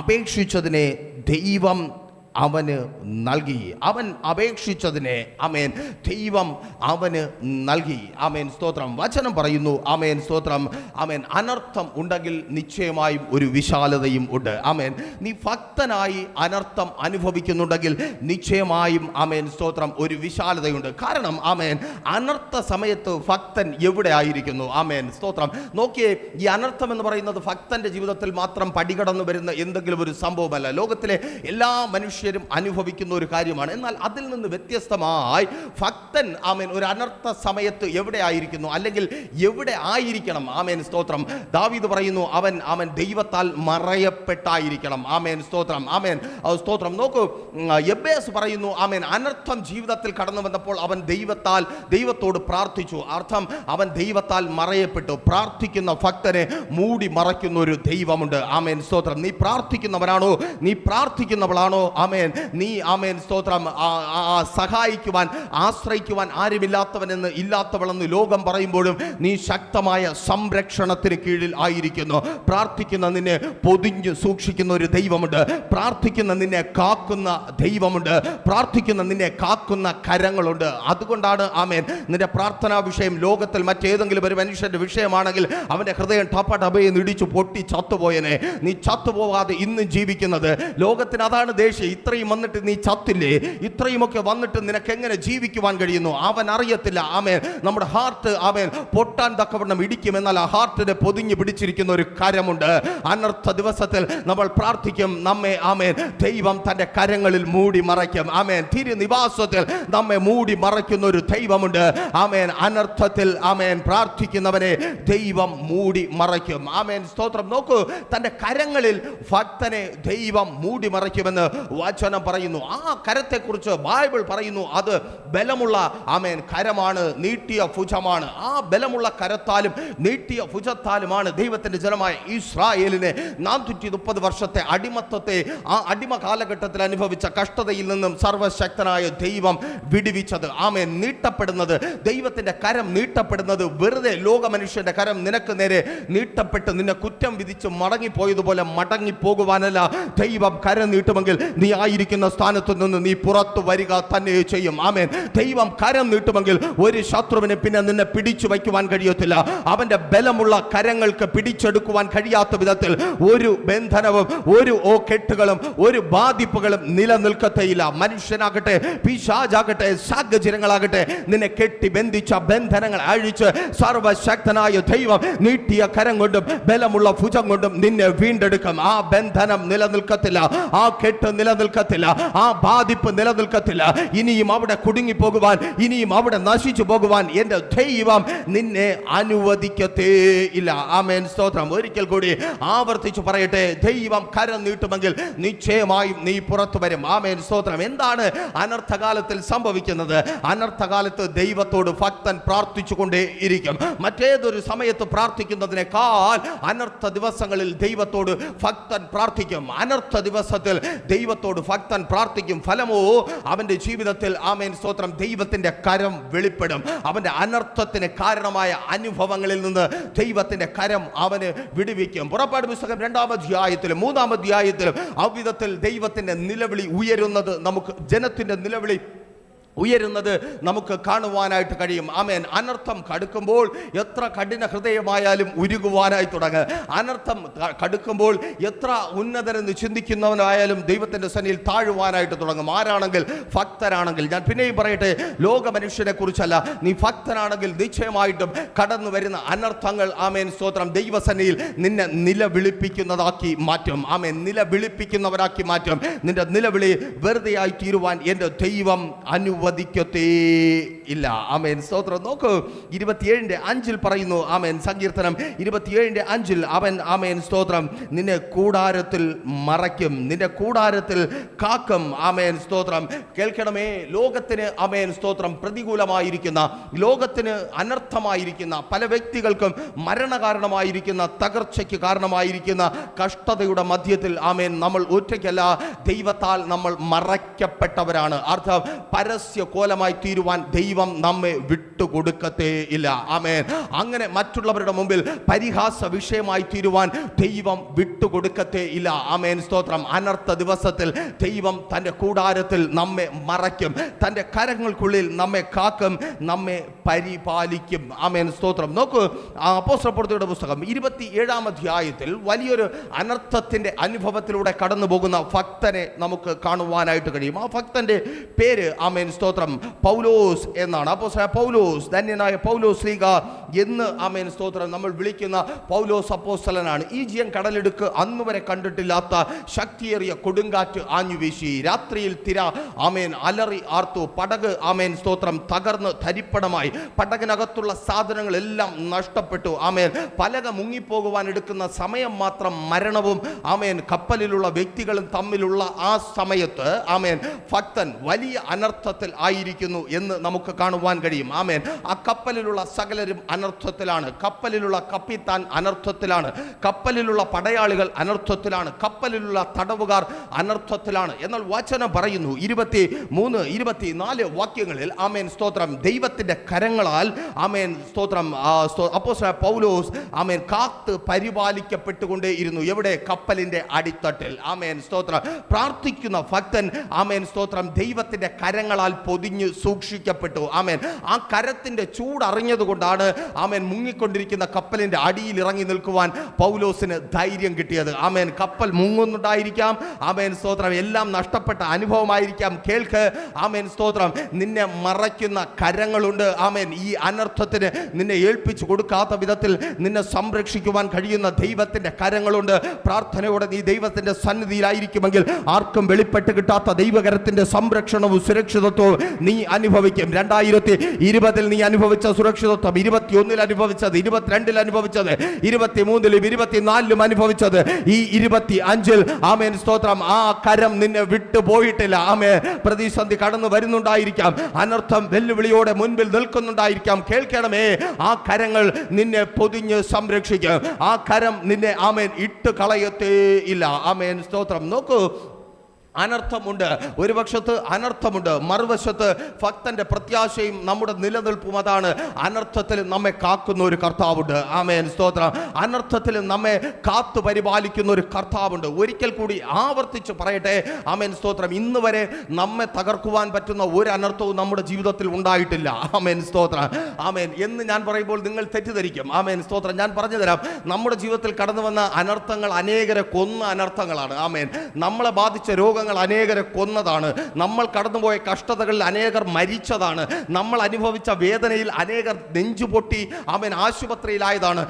അപേക്ഷിച്ചതിനെ ദൈവം അവന് നൽകി. അവൻ അപേക്ഷിച്ചതിനെ ആമേൻ ദൈവം അവന് നൽകി. ആമേൻ സ്തോത്രം. വചനം പറയുന്നു ആമേൻ സ്തോത്രം. ആമേൻ. അനർത്ഥം ഉണ്ടെങ്കിൽ നിശ്ചയമായും ഒരു വിശാലതയും ഉണ്ട്. ആമേൻ. നീ ഭക്തനായി അനർത്ഥം അനുഭവിക്കുന്നുണ്ടെങ്കിൽ നിശ്ചയമായും ആമേൻ സ്തോത്രം ഒരു വിശാലതയുണ്ട്. കാരണം ആമേൻ അനർത്ഥ സമയത്ത് ഭക്തൻ എവിടെ ആയിരിക്കുന്നു? ആമേൻ സ്തോത്രം. നോക്കിയേ, ഈ അനർത്ഥം എന്ന് പറയുന്നത് ഭക്തന്റെ ജീവിതത്തിൽ മാത്രം പടികടന്നു വരുന്ന എന്തെങ്കിലും ഒരു സംഭവമല്ല. ലോകത്തിലെ എല്ലാ മനുഷ്യരും അനുഭവിക്കുന്ന ഒരു കാര്യമാണ്. എന്നാൽ അതിൽ നിന്ന് വ്യത്യസ്തമായി ഭക്തൻ ആമേൻ ഒരു അനർത്ഥ സമയത്ത് എവിടെ ആയിരിക്കുന്നു, അല്ലെങ്കിൽ എവിടെ ആയിരിക്കണം? ആമേൻ സ്തോത്രം. ദാവീദ് പറയുന്നു അവൻ ദൈവത്താൽ മറയപ്പെട്ടായിരിക്കണം. ആമേൻ സ്തോത്രം. ആമേൻ സ്തോത്രം. നോക്കൂ, യബ്ബേസ് പറയുന്നു ആമേൻ അനർത്ഥം ജീവിതത്തിൽ കടന്നു വന്നപ്പോൾ അവൻ ദൈവത്തോട് പ്രാർത്ഥിച്ചു. അർത്ഥം അവൻ ദൈവത്താൽ മറയപ്പെട്ടു. പ്രാർത്ഥിക്കുന്ന ഭക്തനെ മൂടി മറയ്ക്കുന്ന ഒരു ദൈവമുണ്ട്. ആമേൻ സ്തോത്രം. നീ പ്രാർത്ഥിക്കുന്നവനാണോ, നീ പ്രാർത്ഥിക്കുന്നവളാണോ? ആമേൻ ആമേൻ, നീ ആമേൻ സ്തോത്രം സഹായിക്കുവാൻ ആശ്രയിക്കുവാൻ ആരുമില്ലാത്തവനെന്ന് ഇല്ലാത്തവളെന്ന് ലോകം പറയുമ്പോഴും നീ ശക്തമായ സംരക്ഷണത്തിന് കീഴിൽ ആയിരിക്കുന്നു. പ്രാർത്ഥിക്കുന്ന നിന്നെ പൊതിഞ്ഞു സൂക്ഷിക്കുന്ന ഒരു ദൈവമുണ്ട്. പ്രാർത്ഥിക്കുന്ന നിന്നെ കാക്കുന്ന ദൈവമുണ്ട്. പ്രാർത്ഥിക്കുന്ന നിന്നെ കാക്കുന്ന കരങ്ങളുണ്ട്. അതുകൊണ്ടാണ് ആമേൻ നിന്റെ പ്രാർത്ഥനാ വിഷയം ലോകത്തിൽ മറ്റേതെങ്കിലും ഒരു മനുഷ്യന്റെ വിഷയമാണെങ്കിൽ അവന്റെ ഹൃദയം ടപ്പടബയെ ഇടിച്ചു പൊട്ടി ചത്തുപോയനെ. നീ ചത്തുപോകാതെ ഇന്ന് ജീവിക്കുന്നത്. ലോകത്തിന് അതാണ് ദേഷ്യം. ഇത്രയും വന്നിട്ട് നീ ചത്തില്ലേ, ഇത്രയുമൊക്കെ വന്നിട്ട് നിനക്ക് എങ്ങനെ ജീവിക്കുവാൻ കഴിയുന്നു? അവൻ അറിയത്തില്ല ആമേൻ നമ്മുടെ ഹാർട്ട് ആമേൻ പൊട്ടാൻ തക്കവണ്ണം ഇടിക്കും. എന്നാൽ ആ ഹാർട്ടിനെ പൊതിഞ്ഞു പിടിച്ചിരിക്കുന്ന ഒരു കരമുണ്ട്. അനർത്ഥ ദിവസത്തിൽ നമ്മൾ പ്രാർത്ഥിക്കും, നമ്മെ ആമേൻ ദൈവം തന്റെ കരങ്ങളിൽ മൂടി മറയ്ക്കും. ആമേൻ തിരുനിവാസത്തിൽ നമ്മെ മൂടി മറയ്ക്കുന്ന ഒരു ദൈവമുണ്ട്. ആമേൻ അനർത്ഥത്തിൽ ആമേൻ പ്രാർത്ഥിക്കുന്നവനെ ദൈവം മൂടി മറയ്ക്കും. ആമേൻ സ്തോത്രം. നോക്കൂ, തന്റെ കരങ്ങളിൽ ഭക്തനെ ദൈവം മൂടി മറയ്ക്കുമെന്ന് വചനം പറയുന്നു. ആ കരത്തെക്കുറിച്ച് ബൈബിൾ പറയുന്നു, അത് ബലമുള്ള ആമേൻ കരമാണ്, നീട്ടിയ ഭുജമാണ്. ആ ബലമുള്ള കരത്താലും നീട്ടിയ ഭുജത്താലുമാണ് ദൈവത്തിന്റെ ജനമായ ഇസ്രായേലിനെ 430 വർഷത്തെ അടിമത്തത്തെ ആ അടിമ കാലഘട്ടത്തിൽ അനുഭവിച്ച കഷ്ടതയിൽ നിന്നും സർവശക്തനായ ദൈവം വിടുവിച്ചത്. ആമേൻ നീട്ടപ്പെടുന്നത്, ദൈവത്തിന്റെ കരം നീട്ടപ്പെടുന്നത് വെറുതെ ലോക മനുഷ്യന്റെ കരം നിനക്ക് നേരെ നീട്ടപ്പെട്ട് നിന്നെ കുറ്റം വിധിച്ച് മടങ്ങിപ്പോയതുപോലെ മടങ്ങിപ്പോകുവാനല്ല. ദൈവം കരം നീട്ടുമെങ്കിൽ നീ ആയിരിക്കുന്ന സ്ഥാനത്ത് നിന്ന് നീ പുറത്തു വരിക തന്നെ ചെയ്യും. ആമേൻ. ദൈവം കരം നീട്ടുമെങ്കിൽ ഒരു ശത്രുവിനെ പിന്നെ നിന്നെ പിടിച്ചു വയ്ക്കുവാൻ കഴിയത്തില്ല. അവന്റെ ബലമുള്ള കരങ്ങൾക്ക് പിടിച്ചെടുക്കുവാൻ കഴിയാത്ത വിധത്തിൽ ഒരു ബന്ധനവും ഒരു കെട്ടുകളും ഒരു ബാധിപ്പുകളും നിലനിൽക്കത്തേയില്ല. മനുഷ്യനാകട്ടെ പിശാചാകട്ടെ സാഹചര്യങ്ങളാകട്ടെ നിന്നെ കെട്ടി ബന്ധിച്ച ബന്ധനങ്ങൾ അഴിച്ച് സർവശക്തനായ ദൈവം നീട്ടിയ കരം കൊണ്ടും ബലമുള്ള ഭുജം കൊണ്ടും നിന്നെ വീണ്ടെടുക്കും. ആ ബന്ധനം നിലനിൽക്കത്തില്ല, ആ കെട്ട് നിലനിൽക്കത്തില്ല, ആ ബാധിപ്പ് നിലനിൽക്കത്തില്ല. ഇനിയും അവിടെ കുടുങ്ങിപ്പോകുവാൻ, ഇനിയും അവിടെ നശിച്ചു പോകുവാൻ എന്റെ ദൈവം നിന്നെ അനുവദിക്കത്തേ ഇല്ല. ആമേൻ സ്തോത്രം. ഒരിക്കൽ കൂടി ആവർത്തിച്ചു പറയട്ടെ, ദൈവം കരം നീട്ടുമെങ്കിൽ നിശ്ചയമായും നീ പുറത്തു വരും. ആമേൻ സ്തോത്രം. എന്താണ് അനർത്ഥകാലത്തിൽ സംഭവിക്കുന്നത്? അനർത്ഥകാലത്ത് ദൈവത്തോട് ഭക്തൻ പ്രാർത്ഥിച്ചുകൊണ്ടേ ഇരിക്കും. മറ്റേതൊരു സമയത്ത് പ്രാർത്ഥിക്കുന്നതിനേക്കാൾ അനർത്ഥ ദിവസങ്ങളിൽ ദൈവത്തോട് ഭക്തൻ പ്രാർത്ഥിക്കും. അനർത്ഥ ദിവസത്തിൽ ദൈവത്തോട് ഭക്തൻ പ്രാർത്ഥിക്കും. ഫലമോ അവന്റെ ജീവിതത്തിൽ ആമേൻ സ്തോത്രം ദൈവത്തിന്റെ കരം വെളിപ്പെടും. അവന്റെ അനർത്ഥത്തിന് കാരണമായ അനുഭവങ്ങളിൽ നിന്ന് ദൈവത്തിന്റെ കരം അവന് വിടുവിക്കും. പുറപ്പാട് പുസ്തകം 2-ാം അധ്യായത്തിലും 3-ാം അധ്യായത്തിലും അവിധത്തിൽ ദൈവത്തിന്റെ നിലവിളി ഉയരുന്നത് നമുക്ക്, ജനത്തിന്റെ നിലവിളി ഉയരുന്നത് നമുക്ക് കാണുവാനായിട്ട് കഴിയും. ആമേൻ. അനർത്ഥം കടുക്കുമ്പോൾ എത്ര കഠിന ഹൃദയമായാലും ഉരുകുവാനായി തുടങ്ങുക. അനർത്ഥം കടുക്കുമ്പോൾ എത്ര ഉന്നതരെന്ന് ചിന്തിക്കുന്നവനായാലും ദൈവത്തിൻ്റെ സന്നിധിയിൽ താഴുവാനായിട്ട് തുടങ്ങും. ആരാണെങ്കിൽ ഭക്തരാണെങ്കിൽ. ഞാൻ പിന്നെയും പറയട്ടെ, ലോക മനുഷ്യനെ കുറിച്ചല്ല, നീ ഭക്തനാണെങ്കിൽ നിശ്ചയമായിട്ടും കടന്നു വരുന്ന അനർത്ഥങ്ങൾ ആമേൻ സ്തോത്രം ദൈവസന്നിധിയിൽ നിന്നെ നിലവിളിപ്പിക്കുന്നതാക്കി മാറ്റും. ആമേൻ. നിലവിളിപ്പിക്കുന്നവരാക്കി മാറ്റും. നിന്റെ നിലവിളി വെറുതെയായി തീരുവാൻ എൻ്റെ ദൈവം അനുവദിക്കത്തേ ഇല്ല. ആമേൻ സ്തോത്രം. നോക്കൂ, 27:5 പറയുന്നു. ആമേൻ. സങ്കീർത്തനം 27:5 അവൻ ആമേൻ സ്തോത്രം നിന്നെ കൂടാരത്തിൽ മറയ്ക്കും, നിന്റെ കൂടാരത്തിൽ കാക്കും. ആമേൻ സ്തോത്രം. കേൾക്കണമേ, ലോകത്തിന് ആമേൻ സ്തോത്രം പ്രതികൂലമായിരിക്കുന്ന, ലോകത്തിന് അനർത്ഥമായിരിക്കുന്ന, പല വ്യക്തികൾക്കും മരണകാരണമായിരിക്കുന്ന, തകർച്ചയ്ക്ക് കാരണമായിരിക്കുന്ന കഷ്ടതയുടെ മധ്യത്തിൽ ആമേൻ നമ്മൾ ഒറ്റയ്ക്കല്ല, ദൈവത്താൽ നമ്മൾ മറയ്ക്കപ്പെട്ടവരാണ്. അർത്ഥം പരസ്യ കോലമായി തീരുവാൻ ദൈവം നമ്മെ വിട്ടുകൊടുക്കത്തേ ഇല്ല. ആമേൻ. അങ്ങനെ മറ്റുള്ളവരുടെ മുമ്പിൽ പരിഹാസ വിഷയമായി തീരുവാൻ ദൈവം വിട്ടുകൊടുക്കത്തേ ഇല്ല. ആമേൻ സ്തോത്രം. അനർത്ഥ ദിവസത്തിൽ ദൈവം തൻ്റെ കൂടാരത്തിൽ നമ്മെ മറയ്ക്കും, തൻ്റെ കരങ്ങൾക്കുള്ളിൽ നമ്മെ കാക്കും, നമ്മെ പരിപാലിക്കും. ആമേൻ സ്തോത്രം. നോക്കൂ, അപ്പോസ്തലപ്രവൃത്തിയുടെ പുസ്തകം 27-ാം അധ്യായത്തിൽ വലിയൊരു അനർത്ഥത്തിൻ്റെ അനുഭവത്തിലൂടെ കടന്നു പോകുന്ന ഭക്തനെ നമുക്ക് കാണുവാനായിട്ട് കഴിയും. ആ ഭക്തന്റെ പേര് ആമേൻ സ്തോത്രം പൗലോസ് എന്നാണ്. അപ്പോസ്തലനായ പൗലോസ്, ധന്യനായ പൗലോസ് ശ്ലീഹ എന്ന് ആമേൻ സ്തോത്രം നമ്മൾ വിളിക്കുന്ന പൗലോസ് അപ്പോസ്തലനാണ്. ഈജിയൻ കടലിടുക്ക് അന്നുവരെ കണ്ടിട്ടില്ലാത്ത ശക്തിയേറിയ കൊടുങ്കാറ്റ് ആഞ്ഞുവീശി. രാത്രിയിൽ തിര ആമേൻ അലറി ആർത്തു. പടക് ആമേൻ സ്തോത്രം തകർന്ന് ധരിപ്പടമായി. പടകിനകത്തുള്ള സാധനങ്ങളെല്ലാം നഷ്ടപ്പെട്ടു. ആമേൻ. പലക മുങ്ങിപ്പോകുവാൻ എടുക്കുന്ന സമയം മാത്രം മരണവും ആമേൻ കപ്പലിലുള്ള വ്യക്തികളും തമ്മിലുള്ള ആ സമയത്ത് ആമേൻ ഭക്തൻ വലിയ അനർത്ഥത്തെ അനർത്ഥത്തിൽ ആയിരിക്കുന്നു എന്ന് നമുക്ക് കാണുവാൻ കഴിയും. ആമേൻ. ആ കപ്പലിലുള്ള സകലരും അനർത്ഥത്തിലാണ്. കപ്പലിലുള്ള കപ്പിത്താൻ അനർത്ഥത്തിലാണ്. കപ്പലിലുള്ള പടയാളികൾ അനർത്ഥത്തിലാണ്. കപ്പലിലുള്ള തടവുകാർ അനർത്ഥത്തിലാണ്. എന്നാൽ വചനം പറയുന്നു 23, 24 വാക്യങ്ങളിൽ ആമേൻ സ്തോത്രം, ദൈവത്തിന്റെ കരങ്ങളാൽ ആമേൻ സ്തോത്രം അപ്പോസ്തലനായ പൗലോസ് ആമേൻ കാത്ത് പരിപാലിക്കപ്പെട്ടുകൊണ്ടേ ഇരുന്നു. എവിടെ? കപ്പലിന്റെ അടിത്തട്ടിൽ. ആമേൻ സ്തോത്രം. പ്രാർത്ഥിക്കുന്ന ഭക്തൻ ആമേൻ സ്തോത്രം ദൈവത്തിന്റെ കരങ്ങളാൽ പൊതിഞ്ഞ് സൂക്ഷിക്കപ്പെട്ടു. ആമേൻ. ആ കരത്തിന്റെ ചൂടറിഞ്ഞതുകൊണ്ടാണ് ആമേൻ മുങ്ങിക്കൊണ്ടിരിക്കുന്ന കപ്പലിന്റെ അടിയിൽ ഇറങ്ങി നിൽക്കുവാൻ പൗലോസിന് ധൈര്യം കിട്ടിയത്. ആമേൻ. കപ്പൽ മുങ്ങുന്നുണ്ടായിരിക്കാം. ആമേൻ സ്തോത്രം. എല്ലാം നഷ്ടപ്പെട്ട അനുഭവമായിരിക്കാം. കേൾക്ക്. ആമേൻ സ്തോത്രം. നിന്നെ മറയ്ക്കുന്ന കരങ്ങളുണ്ട്. ആമേൻ. ഈ അനർത്ഥത്തിന് നിന്നെ ഏൽപ്പിച്ചു കൊടുക്കാത്ത വിധത്തിൽ നിന്നെ സംരക്ഷിക്കുവാൻ കഴിയുന്ന ദൈവത്തിന്റെ കരങ്ങളുണ്ട്. പ്രാർത്ഥനയോടെ നീ ദൈവത്തിന്റെ സന്നിധിയിലായിരിക്കുമെങ്കിൽ ആർക്കും വെളിപ്പെട്ട് കിട്ടാത്ത ദൈവകരത്തിന്റെ സംരക്ഷണവും സുരക്ഷിതത്വവും നീ അനുഭവിക്കും. 2020 നീ അനുഭവിച്ച സുരക്ഷിതത്വം 21 അനുഭവിച്ചത്, 22 അനുഭവിച്ചത്, 23 24 അനുഭവിച്ചത്, ഈ 25 ആമേൻ സ്തോത്രം ആ കരം നിന്നെ വിട്ടുപോയിട്ടില്ല. ആമേൻ. പ്രതിസന്ധി കടന്നു വരുന്നുണ്ടായിരിക്കാം. അനർത്ഥം വെല്ലുവിളിയോടെ മുൻപിൽ നിൽക്കുന്നുണ്ടായിരിക്കാം. കേൾക്കണമേ, ആ കരങ്ങൾ നിന്നെ പൊതിഞ്ഞ് സംരക്ഷിക്കും. ആ കരം നിന്നെ ആമേൻ ഇട്ട് കളയത്തേ ഇല്ല. ആമേൻ സ്തോത്രം. നോക്കൂ, അനർത്ഥമുണ്ട്. ഒരു പക്ഷത്ത് അനർത്ഥമുണ്ട്, മറുവശത്ത് ഭക്തന്റെ പ്രത്യാശയും നമ്മുടെ നിലനിൽപ്പും അതാണ്. അനർത്ഥത്തിൽ നമ്മെ കാക്കുന്ന ഒരു കർത്താവുണ്ട്. ആമേൻ സ്തോത്രം. അനർത്ഥത്തിൽ നമ്മെ കാത്തു പരിപാലിക്കുന്ന ഒരു കർത്താവുണ്ട്. ഒരിക്കൽ കൂടി ആവർത്തിച്ച് പറയട്ടെ, ആമേൻ സ്തോത്രം, ഇന്ന് വരെ നമ്മെ തകർക്കുവാൻ പറ്റുന്ന ഒരു അനർത്ഥവും നമ്മുടെ ജീവിതത്തിൽ ഉണ്ടായിട്ടില്ല. ആമേൻ സ്തോത്രം. ആമേൻ എന്ന് ഞാൻ പറയുമ്പോൾ നിങ്ങൾ തെറ്റിദ്ധരിക്കും. ആമേൻ സ്തോത്രം. ഞാൻ പറഞ്ഞു തരാം. നമ്മുടെ ജീവിതത്തിൽ കടന്നു വന്ന അനർത്ഥങ്ങൾ അനേകരെ കൊന്ന അനർത്ഥങ്ങളാണ്. ആമേൻ. നമ്മളെ ബാധിച്ച രോഗങ്ങൾ അനേകരെ കൊന്നതാണ്. നമ്മൾ കടന്നുപോയ കഷ്ടതകളിൽ അനേകർ മരിച്ചതാണ്. നമ്മൾ അനുഭവിച്ച വേദനയിൽ അനേകർ നെഞ്ചുപൊട്ടി ആമേൻ ആശുപത്രിയിലായതാണ്.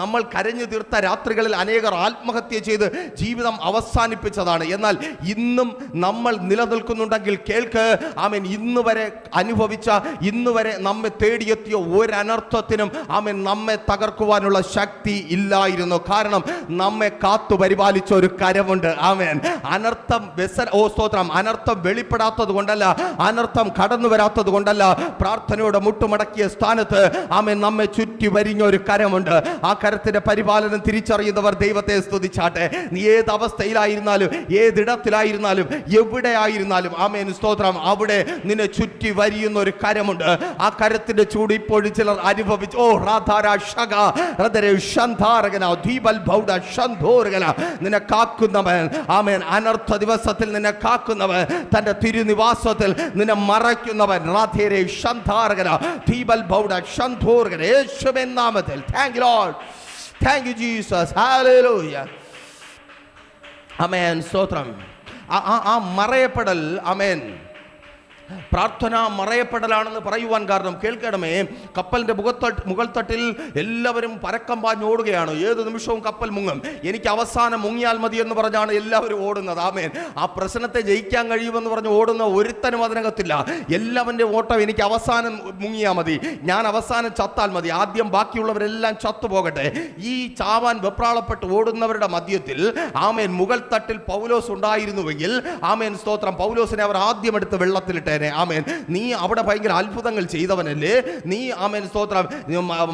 നമ്മൾ കരഞ്ഞു തീർത്ത രാത്രികളിൽ അനേകർ ആത്മഹത്യ ചെയ്ത് ജീവിതം അവസാനിപ്പിച്ചതാണ്. എന്നാൽ ഇന്നും നമ്മൾ നിലനിൽക്കുന്നുണ്ടെങ്കിൽ കേൾക്ക്, ആമേൻ, ഇന്ന് വരെ അനുഭവിച്ച, ഇന്ന് വരെ നമ്മെ തേടിയെത്തിയ ഒരനർത്ഥത്തിനും ആമേൻ നമ്മെ തകർക്കുവാനുള്ള ശക്തി ഇല്ലായിരുന്നു. കാരണം നമ്മെ കാത്തു പരിപാലിച്ച ഒരു കരമുണ്ട്. ആമേൻ. അനർത്ഥം സ്തോത്രം, അനർത്ഥം വെളിപ്പെടാത്തത് കൊണ്ടല്ല, അനർത്ഥം കടന്നു വരാത്തത് കൊണ്ടല്ല, പ്രാർത്ഥനയോടെ മുട്ടുമടക്കിയ സ്ഥാനത്ത് ആമേൻ നമ്മെ ചുറ്റി വരിഞ്ഞ ഒരു കരമുണ്ട്. ആ കരത്തിന്റെ പരിപാലനം തിരിച്ചറിയുന്നവർ ദൈവത്തെ സ്തുതിച്ചാട്ടെ. നീ ഏത് അവസ്ഥയിലായിരുന്നാലും, ഏതിടത്തിലായിരുന്നാലും, എവിടെയായിരുന്നാലും ആമേൻ സ്തോത്രം, അവിടെ നിന്നെ ചുറ്റി വരിയുന്ന ഒരു കരമുണ്ട്. ആ കരത്തിന്റെ ചൂട് ഇപ്പോഴും ചിലർ അനുഭവിച്ചു. നിന്നെ കാക്കുന്നവൻ, ആമേൻ, അനർത്ഥ ദിവസത്തിൽ നിന്നെ കാക്കുന്നവൻ, തന്റെ തിരുനിവാസത്തിൽ നിന്നെ മറയ്ക്കുന്നവൻ, യേശുവിൻ നാമത്തിൽ. Thank you Lord, thank you Jesus, ഹല്ലേലൂയ. ആമേൻ സ്തോത്രം. ആ മറയപ്പെടൽ, ആമേൻ, പ്രാർത്ഥന മറയപ്പെടലാണെന്ന് പറയുവാൻ കാരണം കേൾക്കണമേ, കപ്പലിന്റെ മുകൾത്തട്ടിൽ എല്ലാവരും പരക്കം പാഞ്ഞോടുകയാണ്. ഏത് നിമിഷവും കപ്പൽ മുങ്ങും. എനിക്ക് അവസാനം മുങ്ങിയാൽ മതി എന്ന് പറഞ്ഞാണ് എല്ലാവരും ഓടുന്നത്. ആമേൻ. ആ പ്രശ്നത്തെ ജയിക്കാൻ കഴിയുമെന്ന് പറഞ്ഞ് ഓടുന്ന ഒരുത്തനും അതിനകത്തില്ല. എല്ലാവരുടെ ഓട്ടം എനിക്ക് അവസാനം മുങ്ങിയാൽ മതി, ഞാൻ അവസാനം ചത്താൽ മതി, ആദ്യം ബാക്കിയുള്ളവരെല്ലാം ചത്തുപോകട്ടെ. ഈ ചാവാൻ വെപ്രാളപ്പെട്ട് ഓടുന്നവരുടെ മധ്യത്തിൽ ആമേൻ മുകൾ തട്ടിൽ പൗലോസ് ഉണ്ടായിരുന്നുവെങ്കിൽ ആമേൻ സ്തോത്രം, പൗലോസിനെ അവർ ആദ്യം എടുത്ത് വെള്ളത്തിലിട്ട്. ആമേൻ. നീ അവിടെ ഭയങ്കര അത്ഭുതങ്ങൾ ചെയ്തവനല്ലേ, നീ ആമേൻ സ്തോത്രം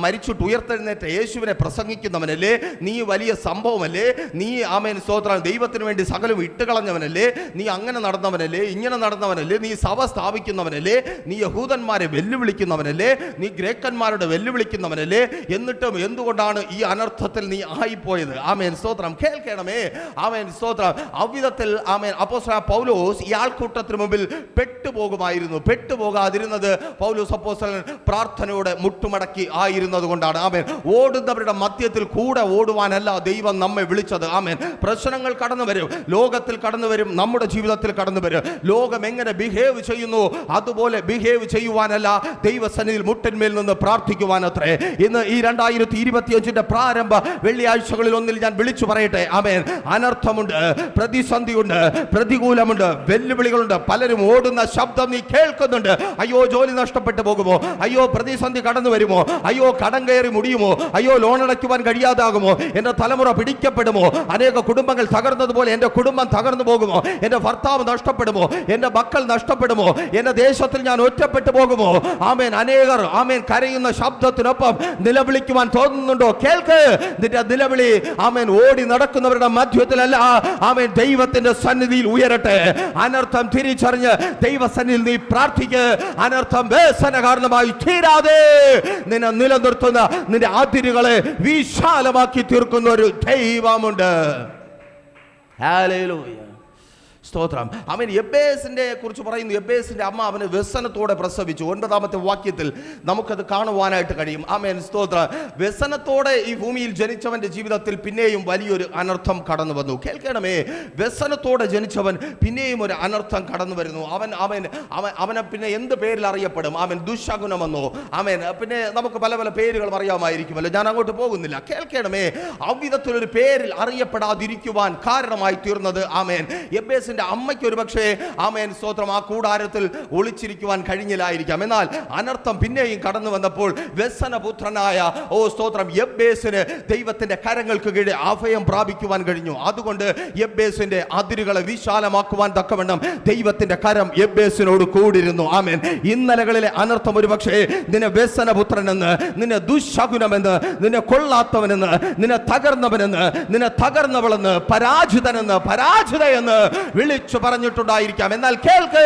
മരിച്ചിട്ട് ഉയർത്തെഴുന്നേറ്റ യേശുവിനെ പ്രസംഗിക്കുന്നവനല്ലേ, നീ വലിയ സംഭവമല്ലേ, നീ ആമേൻ സ്തോത്രം ദൈവത്തിന് വേണ്ടി സകലം ഇട്ടുകളഞ്ഞവനല്ലേ, നീ അങ്ങനെ നടന്നവനല്ലേ, ഇങ്ങനെ നടന്നവനല്ലേ, നീ സഭ സ്ഥാപിക്കുന്നവനല്ലേ, നീ യഹൂദന്മാരെ വെല്ലുവിളിക്കുന്നവനല്ലേ, നീ ഗ്രേക്കന്മാരുടെ വെല്ലുവിളിക്കുന്നവനല്ലേ, എന്നിട്ടും എന്തുകൊണ്ടാണ് ഈ അനർത്ഥത്തിൽ നീ ആയിപ്പോയത്? ആമേൻ സ്തോത്രം. കേൾക്കണമേ, ആമേൻ സ്തോത്രം. അவ்விധത്തിൽ ആമേൻ അപ്പോസ്തലനായ പൗലോസ് ഈ ആൾക്കൂട്ടത്തിന് മുമ്പിൽ പെട്ടുപോകാതിരുന്നത് പൗലോസ് അപ്പോസ്തലൻ പ്രാർത്ഥനയോടെ മുട്ടുമടക്കി ആയിരുന്നത് കൊണ്ടാണ്. ആമേൻ. ഓടുന്നവരുടെ മധ്യത്തിൽ കൂടെ ഓടുവാനല്ല ദൈവം നമ്മെ വിളിച്ചത്. ആമേൻ. പ്രശ്നങ്ങൾ കടന്നു വരും, ലോകത്തിൽ കടന്നു വരും, നമ്മുടെ ജീവിതത്തിൽ കടന്നു വരും. ലോകം എങ്ങനെ ബിഹേവ് ചെയ്യുന്നു അതുപോലെ ബിഹേവ് ചെയ്യുവാനല്ല, ദൈവസന്നിധിയിൽ മുട്ടിന്മേൽ നിന്ന് പ്രാർത്ഥിക്കുവാനത്രേ. ഇന്ന് ഈ 2025 പ്രാരംഭ വെള്ളിയാഴ്ചകളിൽ ഒന്നിൽ ഞാൻ വിളിച്ചു പറയട്ടെ, ആമേൻ, അനർത്ഥമുണ്ട്, പ്രതിസന്ധിയുണ്ട്, പ്രതികൂലമുണ്ട്, വെല്ലുവിളികളുണ്ട്. പലരും ഓടുന്ന ശബ്ദം ശബ്ദം നീ കേൾക്കുന്നുണ്ട്. അയ്യോ ജോലി നഷ്ടപ്പെട്ടു പോകുമോ, അയ്യോ പ്രതിസന്ധി കടന്നു വരുമോ, അയ്യോ കടം കയറി മുടിയുമോ, അയ്യോ ലോൺ അടയ്ക്കുവാൻ കഴിയാതാകുമോ, എന്റെ തലമുറ പിടിക്കപ്പെടുമോ, അനേക കുടുംബങ്ങൾ തകർന്നതുപോലെ എന്റെ കുടുംബം തകർന്നു പോകുമോ, എന്റെ ഭർത്താവ് നഷ്ടപ്പെടുമോ, എന്റെ മക്കൾ നഷ്ടപ്പെടുമോ, എന്റെ ദേശത്തിൽ ഞാൻ ഒറ്റപ്പെട്ടു പോകുമോ. ആമേൻ. അനേകർ ആമേൻ കരയുന്ന ശബ്ദത്തിനൊപ്പം നിലവിളിക്കുവാൻ തോന്നുന്നുണ്ടോ? കേൾക്ക്. നിന്റെ നിലവിളി ആമേൻ ഓടി നടക്കുന്നവരുടെ മധ്യത്തിലല്ല, ആമേൻ ദൈവത്തിന്റെ സന്നിധിയിൽ ഉയരട്ടെ. അനർത്ഥം തിരിച്ചറിഞ്ഞ് ദൈവസന്നിധിയിൽ നീ പ്രാർത്ഥിക്ക്. അനർത്ഥം വേദന കാരണമായി തീരാതെ നിന്നെ നിലനിർത്തുന്ന നിന്റെ അതിരുകളെ വിശാലമാക്കി തീർക്കുന്ന ഒരു ദൈവമുണ്ട്. ഹല്ലേലൂയ. സ്തോത്രം. അവൻ എബ്ബേസിന്റെ കുറിച്ച് പറയുന്നു. എബ്ബേസിന്റെ അമ്മ അവന് വ്യസനത്തോടെ പ്രസവിച്ചു. 9-ാമത്തെ വാക്യത്തിൽ നമുക്കത് കാണുവാനായിട്ട് കഴിയും. ആമേൻ. സ്തോത്രം. വ്യസനത്തോടെ ഈ ഭൂമിയിൽ ജനിച്ചവന്റെ ജീവിതത്തിൽ പിന്നെയും വലിയൊരു അനർത്ഥം കടന്നു വന്നു. കേൾക്കണമേ, വ്യസനത്തോടെ ജനിച്ചവൻ പിന്നെയും ഒരു അനർത്ഥം കടന്നു വരുന്നു. അവനെ പിന്നെ എന്ത് പേരിൽ അറിയപ്പെടും? അവൻ ദുശകുനമെന്നോ, ആമേൻ, പിന്നെ നമുക്ക് പല പല പേരുകളും അറിയാമായിരിക്കുമല്ലോ. ഞാൻ അങ്ങോട്ട് പോകുന്നില്ല. കേൾക്കണമേ, അവിധത്തിലൊരു പേരിൽ അറിയപ്പെടാതിരിക്കുവാൻ കാരണമായി തീർന്നത് ആമേൻ എബ്ബേസിന്റെ അമ്മയ്ക്ക് ഒരു പക്ഷേ ആമേൻ സ്തോത്രം ആ കൂടാരത്തിൽ ഒളിച്ചിരിക്കുവാൻ കഴിഞ്ഞില്ലായിരിക്കാം. എന്നാൽ അനർത്ഥം പിന്നെയും കടന്നു വന്നപ്പോൾ വ്യസനപുത്രനായ സ്തോത്രം എബ്ബേസിന് ദൈവത്തിന്റെ കരങ്ങൾക്ക് കീഴിൽ അഭയം പ്രാപിക്കുവാൻ കഴിഞ്ഞു. അതുകൊണ്ട് എബ്ബേസിന്റെ അതിരുകളെ വിശാലമാക്കുവാൻ തക്കവണ്ണം ദൈവത്തിന്റെ കരം എബ്ബേസിനോട് കൂടിയിരുന്നു. ആമേൻ. ഇന്നലകളിലെ അനർത്ഥം ഒരു പക്ഷേ നിന്നെ വ്യസനപുത്രനെന്ന്, നിന്നെ ദുശകുനമെന്ന്, നിന്നെ കൊള്ളാത്തവനെന്ന്, നിന്നെ തകർന്നവനെന്ന്, നിന്നെ തകർന്നവളെന്ന്, പരാജിതനെന്ന്, പരാജിതയെന്ന് വിളിച്ചു പറഞ്ഞിട്ടുണ്ടായിരിക്കാം. എന്നാൽ കേൾക്ക്.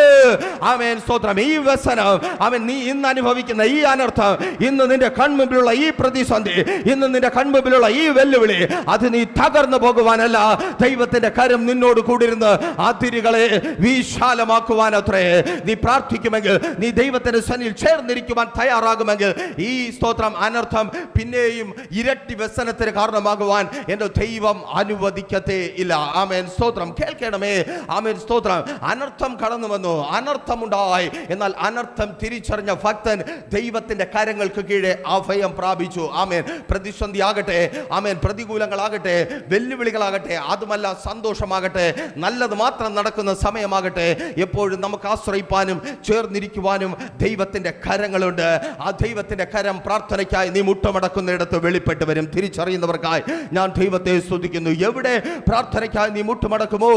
ആമേൻ. സ്തോത്രം. ഈ വ്യസനം, അവൻ നീ ഇന്ന് അനുഭവിക്കുന്ന ഈ അനർത്ഥം, ഇന്ന് നിന്റെ കൺമുമ്പിലുള്ള ഈ പ്രതിസന്ധി, ഇന്ന് നിന്റെ കൺമുമ്പിലുള്ള ഈ വെല്ലുവിളി, അത് നീ തകർന്നു പോകുവാനല്ല, ദൈവത്തിന്റെ കരം നിന്നോട് കൂടിയിരുന്ന് അതിരുകളെ വിശാലമാക്കുവാനത്രേ. നീ പ്രാർത്ഥിക്കുമെങ്കിൽ, നീ ദൈവത്തിന്റെ സന്നിധിയിൽ ചേർന്നിരിക്കുവാൻ തയ്യാറാകുമെങ്കിൽ ഈ സ്തോത്രം അനർത്ഥം പിന്നെയും ഇരട്ടി വ്യസനത്തിന് കാരണമാകുവാൻ എന്റെ ദൈവം അനുവദിക്കത്തേ ഇല്ല. ആമേൻ. സ്തോത്രം. കേൾക്കണമേ. ആമേൻ. സ്തോത്രം. അനർത്ഥം കടന്നു വന്നു, അനർത്ഥമുണ്ടായി. എന്നാൽ അനർത്ഥം തിരിച്ചറിഞ്ഞ ഭക്തൻ ദൈവത്തിന്റെ കരങ്ങൾക്ക് കീഴെ അഭയം പ്രാപിച്ചു. ആമേൻ. പ്രതിസന്ധി ആകട്ടെ, ആമേൻ, പ്രതികൂലങ്ങളാകട്ടെ, വെല്ലുവിളികളാകട്ടെ, അതുമല്ല സന്തോഷമാകട്ടെ, നല്ലത് മാത്രം നടക്കുന്ന സമയമാകട്ടെ, എപ്പോഴും നമുക്ക് ആശ്രയിപ്പാനും ചേർന്നിരിക്കുവാനും ദൈവത്തിന്റെ കരങ്ങളുണ്ട്. ആ ദൈവത്തിന്റെ കരം പ്രാർത്ഥനയ്ക്കായി നീ മുട്ടുമടക്കുന്നിടത്ത് വെളിപ്പെട്ട് വരും. തിരിച്ചറിയുന്നവർക്കായി ഞാൻ ദൈവത്തെ സ്തുതിക്കുന്നു. എവിടെ പ്രാർത്ഥനയ്ക്കായി നീ മുട്ടുമടക്കുമോ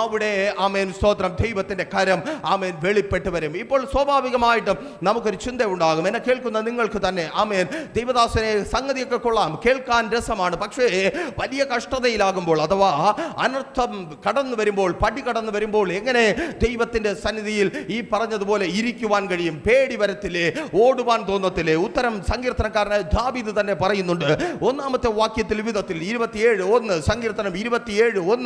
അവിടെ ആമേൻ സ്തോത്രം ദൈവത്തിന്റെ കരം ആമേൻ വെളിപ്പെട്ട് വരും. ഇപ്പോൾ സ്വാഭാവികമായിട്ടും നമുക്കൊരു ചിന്ത ഉണ്ടാകും. എന്നെ കേൾക്കുന്ന നിങ്ങൾക്ക് തന്നെ ആമേൻ, ദൈവദാസനെ സംഗതിയൊക്കെ കൊള്ളാം, കേൾക്കാൻ രസമാണ്. പക്ഷേ വലിയ കഷ്ടതയിലാകുമ്പോൾ അഥവാ അനർത്ഥം കടന്നു വരുമ്പോൾ, പടി കടന്നു വരുമ്പോൾ എങ്ങനെ ദൈവത്തിന്റെ സന്നിധിയിൽ ഈ പറഞ്ഞതുപോലെ ഇരിക്കുവാൻ കഴിയും? പേടി വരത്തില്ലേ? ഓടുവാൻ തോന്നത്തില്ലേ? ഉത്തരം സങ്കീർത്തനക്കാരനായ ദാവീദ് തന്നെ പറയുന്നുണ്ട്. 1-ാമത്തെ വാക്യത്തിൽ വിധത്തിൽ 27:1 സങ്കീർത്തനം 27:1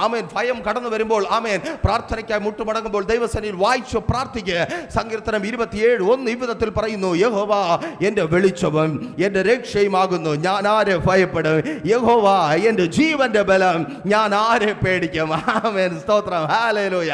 ആമേൻ. ഭയം കടന്നു വരുമ്പോൾ ആമേൻ പ്രാർത്ഥനയ്ക്കായി മുട്ടുമടങ്ങുമ്പോൾ ദൈവസന്നിധിയിൽ വായിച്ചു പ്രാർത്ഥിക്കുക. സങ്കീർത്തനം 27:1 ഈ വിധത്തിൽ പറയുന്നു: യഹോവ എന്റെ വെളിച്ചവും എന്റെ രക്ഷയുമാകുന്നു, ഞാൻ ആരെ ഭയപ്പെടും? യഹോവ എന്റെ ജീവന്റെ ബലം, ഞാൻ ആരെ പേടിക്കും? ആമേൻ. സ്തോത്രം. ഹല്ലേലൂയ.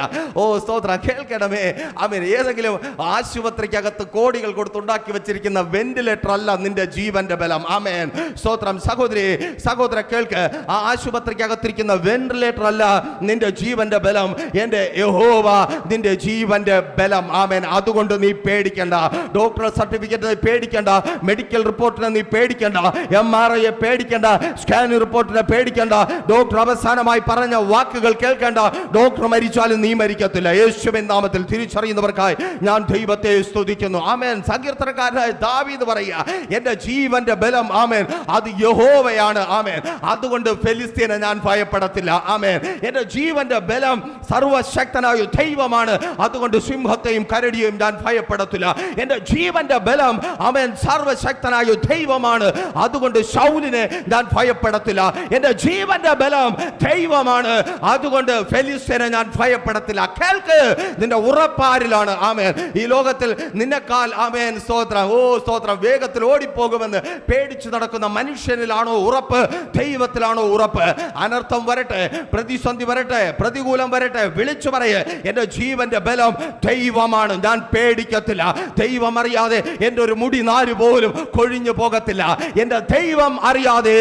സ്തോത്രം. കേൾക്കണമേ. ആമേൻ. ഏതെങ്കിലും ആശുപത്രിക്കകത്ത് കോടികൾ കൊടുത്തുണ്ടാക്കി വെച്ചിരിക്കുന്ന വെന്റിലേറ്റർ അല്ല നിന്റെ ജീവന്റെ ബലം. ആമേൻ. സ്തോത്രം. സഹോദരി സഹോദര കേൾക്ക്. ആ ആശുപത്രിക്കകത്തിരിക്കുന്ന വെന്റിലേറ്റർ അല്ല നിന്റെ ജീവന്റെ ബലം. എന്റെ യഹോവ നിന്റെ ജീവന്റെ ബലം. ആമേൻ. അതുകൊണ്ട് നീ പേടിക്കണ്ട. ഡോക്ടർ സർട്ടിഫിക്കറ്റ് പേടിക്കണ്ട, മെഡിക്കൽ റിപ്പോർട്ടിനെ നീ പേടിക്കണ്ട, MRI പേടിക്കണ്ട, സ്കാനിംഗ് റിപ്പോർട്ടിനെ പേടിക്കണ്ട, ഡോക്ടർ അവസാനമായി പറഞ്ഞ വാക്കുകൾ കേൾക്കണ്ട. ഡോക്ടർ മരിച്ചാലും നീ മരിക്കത്തില്ല. യേശുവിൻ നാമത്തിൽ തിരിച്ചറിയുന്നവർക്കായി ഞാൻ ദൈവത്തെ സ്തുതിക്കുന്നു. ആമേൻ. സങ്കീർത്തനക്കാരനായ ദാവീദ് പറയുക, എന്റെ ജീവന്റെ ബലം ആമേൻ അത് യഹോവയാണ്. ആമേൻ. അതുകൊണ്ട് ഫെലിസ്തീനെ ഞാൻ ഭയപ്പെടത്തില്ല. ആമേൻ. എന്റെ ജീവന്റെ ബലം സർവശക്തനായ ദൈവമാണ്. അതുകൊണ്ട് സിംഹത്തെയും കരടിയെയും ഞാൻ ഭയപ്പെടത്തില്ല. എന്റെ ജീവന്റെ ബലം ആമേൻ സർവശക്തനായ ദൈവമാണ്. അതുകൊണ്ട് ശൗലിനെ ഞാൻ ഭയപ്പെടത്തില്ല. എന്റെ ജീവന്റെ ബലം ദൈവമാണ്. അതുകൊണ്ട് ഫെലിസ്തീനെ ഞാൻ ഭയപ്പെടത്തില്ല. കേൾക്ക്. നിന്റെ ഉറപ്പാരിലാണ്? ആമേൻ. ഈ ലോകത്തിൽ നിന്നെക്കാൾ ആമേൻ സ്തോത്രം സ്തോത്രം വേഗത്തിൽ ഓടിപ്പോകുമെന്ന് പേടിച്ചു നടക്കുന്ന മനുഷ്യനിലാണോ ഉറപ്പ്? ദൈവത്തിലാണോ ഉറപ്പ്? അനർത്ഥം വരട്ടെ, പ്രതിസന്ധി വരട്ടെ, പ്രതികൂലം ബലം വരട്ടെ. വിളിച്ചു പറയേ, എൻ്റെ ജീവന്റെ ബലം ദൈവമാണ്, ഞാൻ പേടിക്കത്തില്ല. ദൈവം അറിയാതെ എൻ്റെ ഒരു മുടി നാര് പോലും കൊഴിഞ്ഞു പോകത്തില്ല. എൻ്റെ ദൈവം അറിയാതെ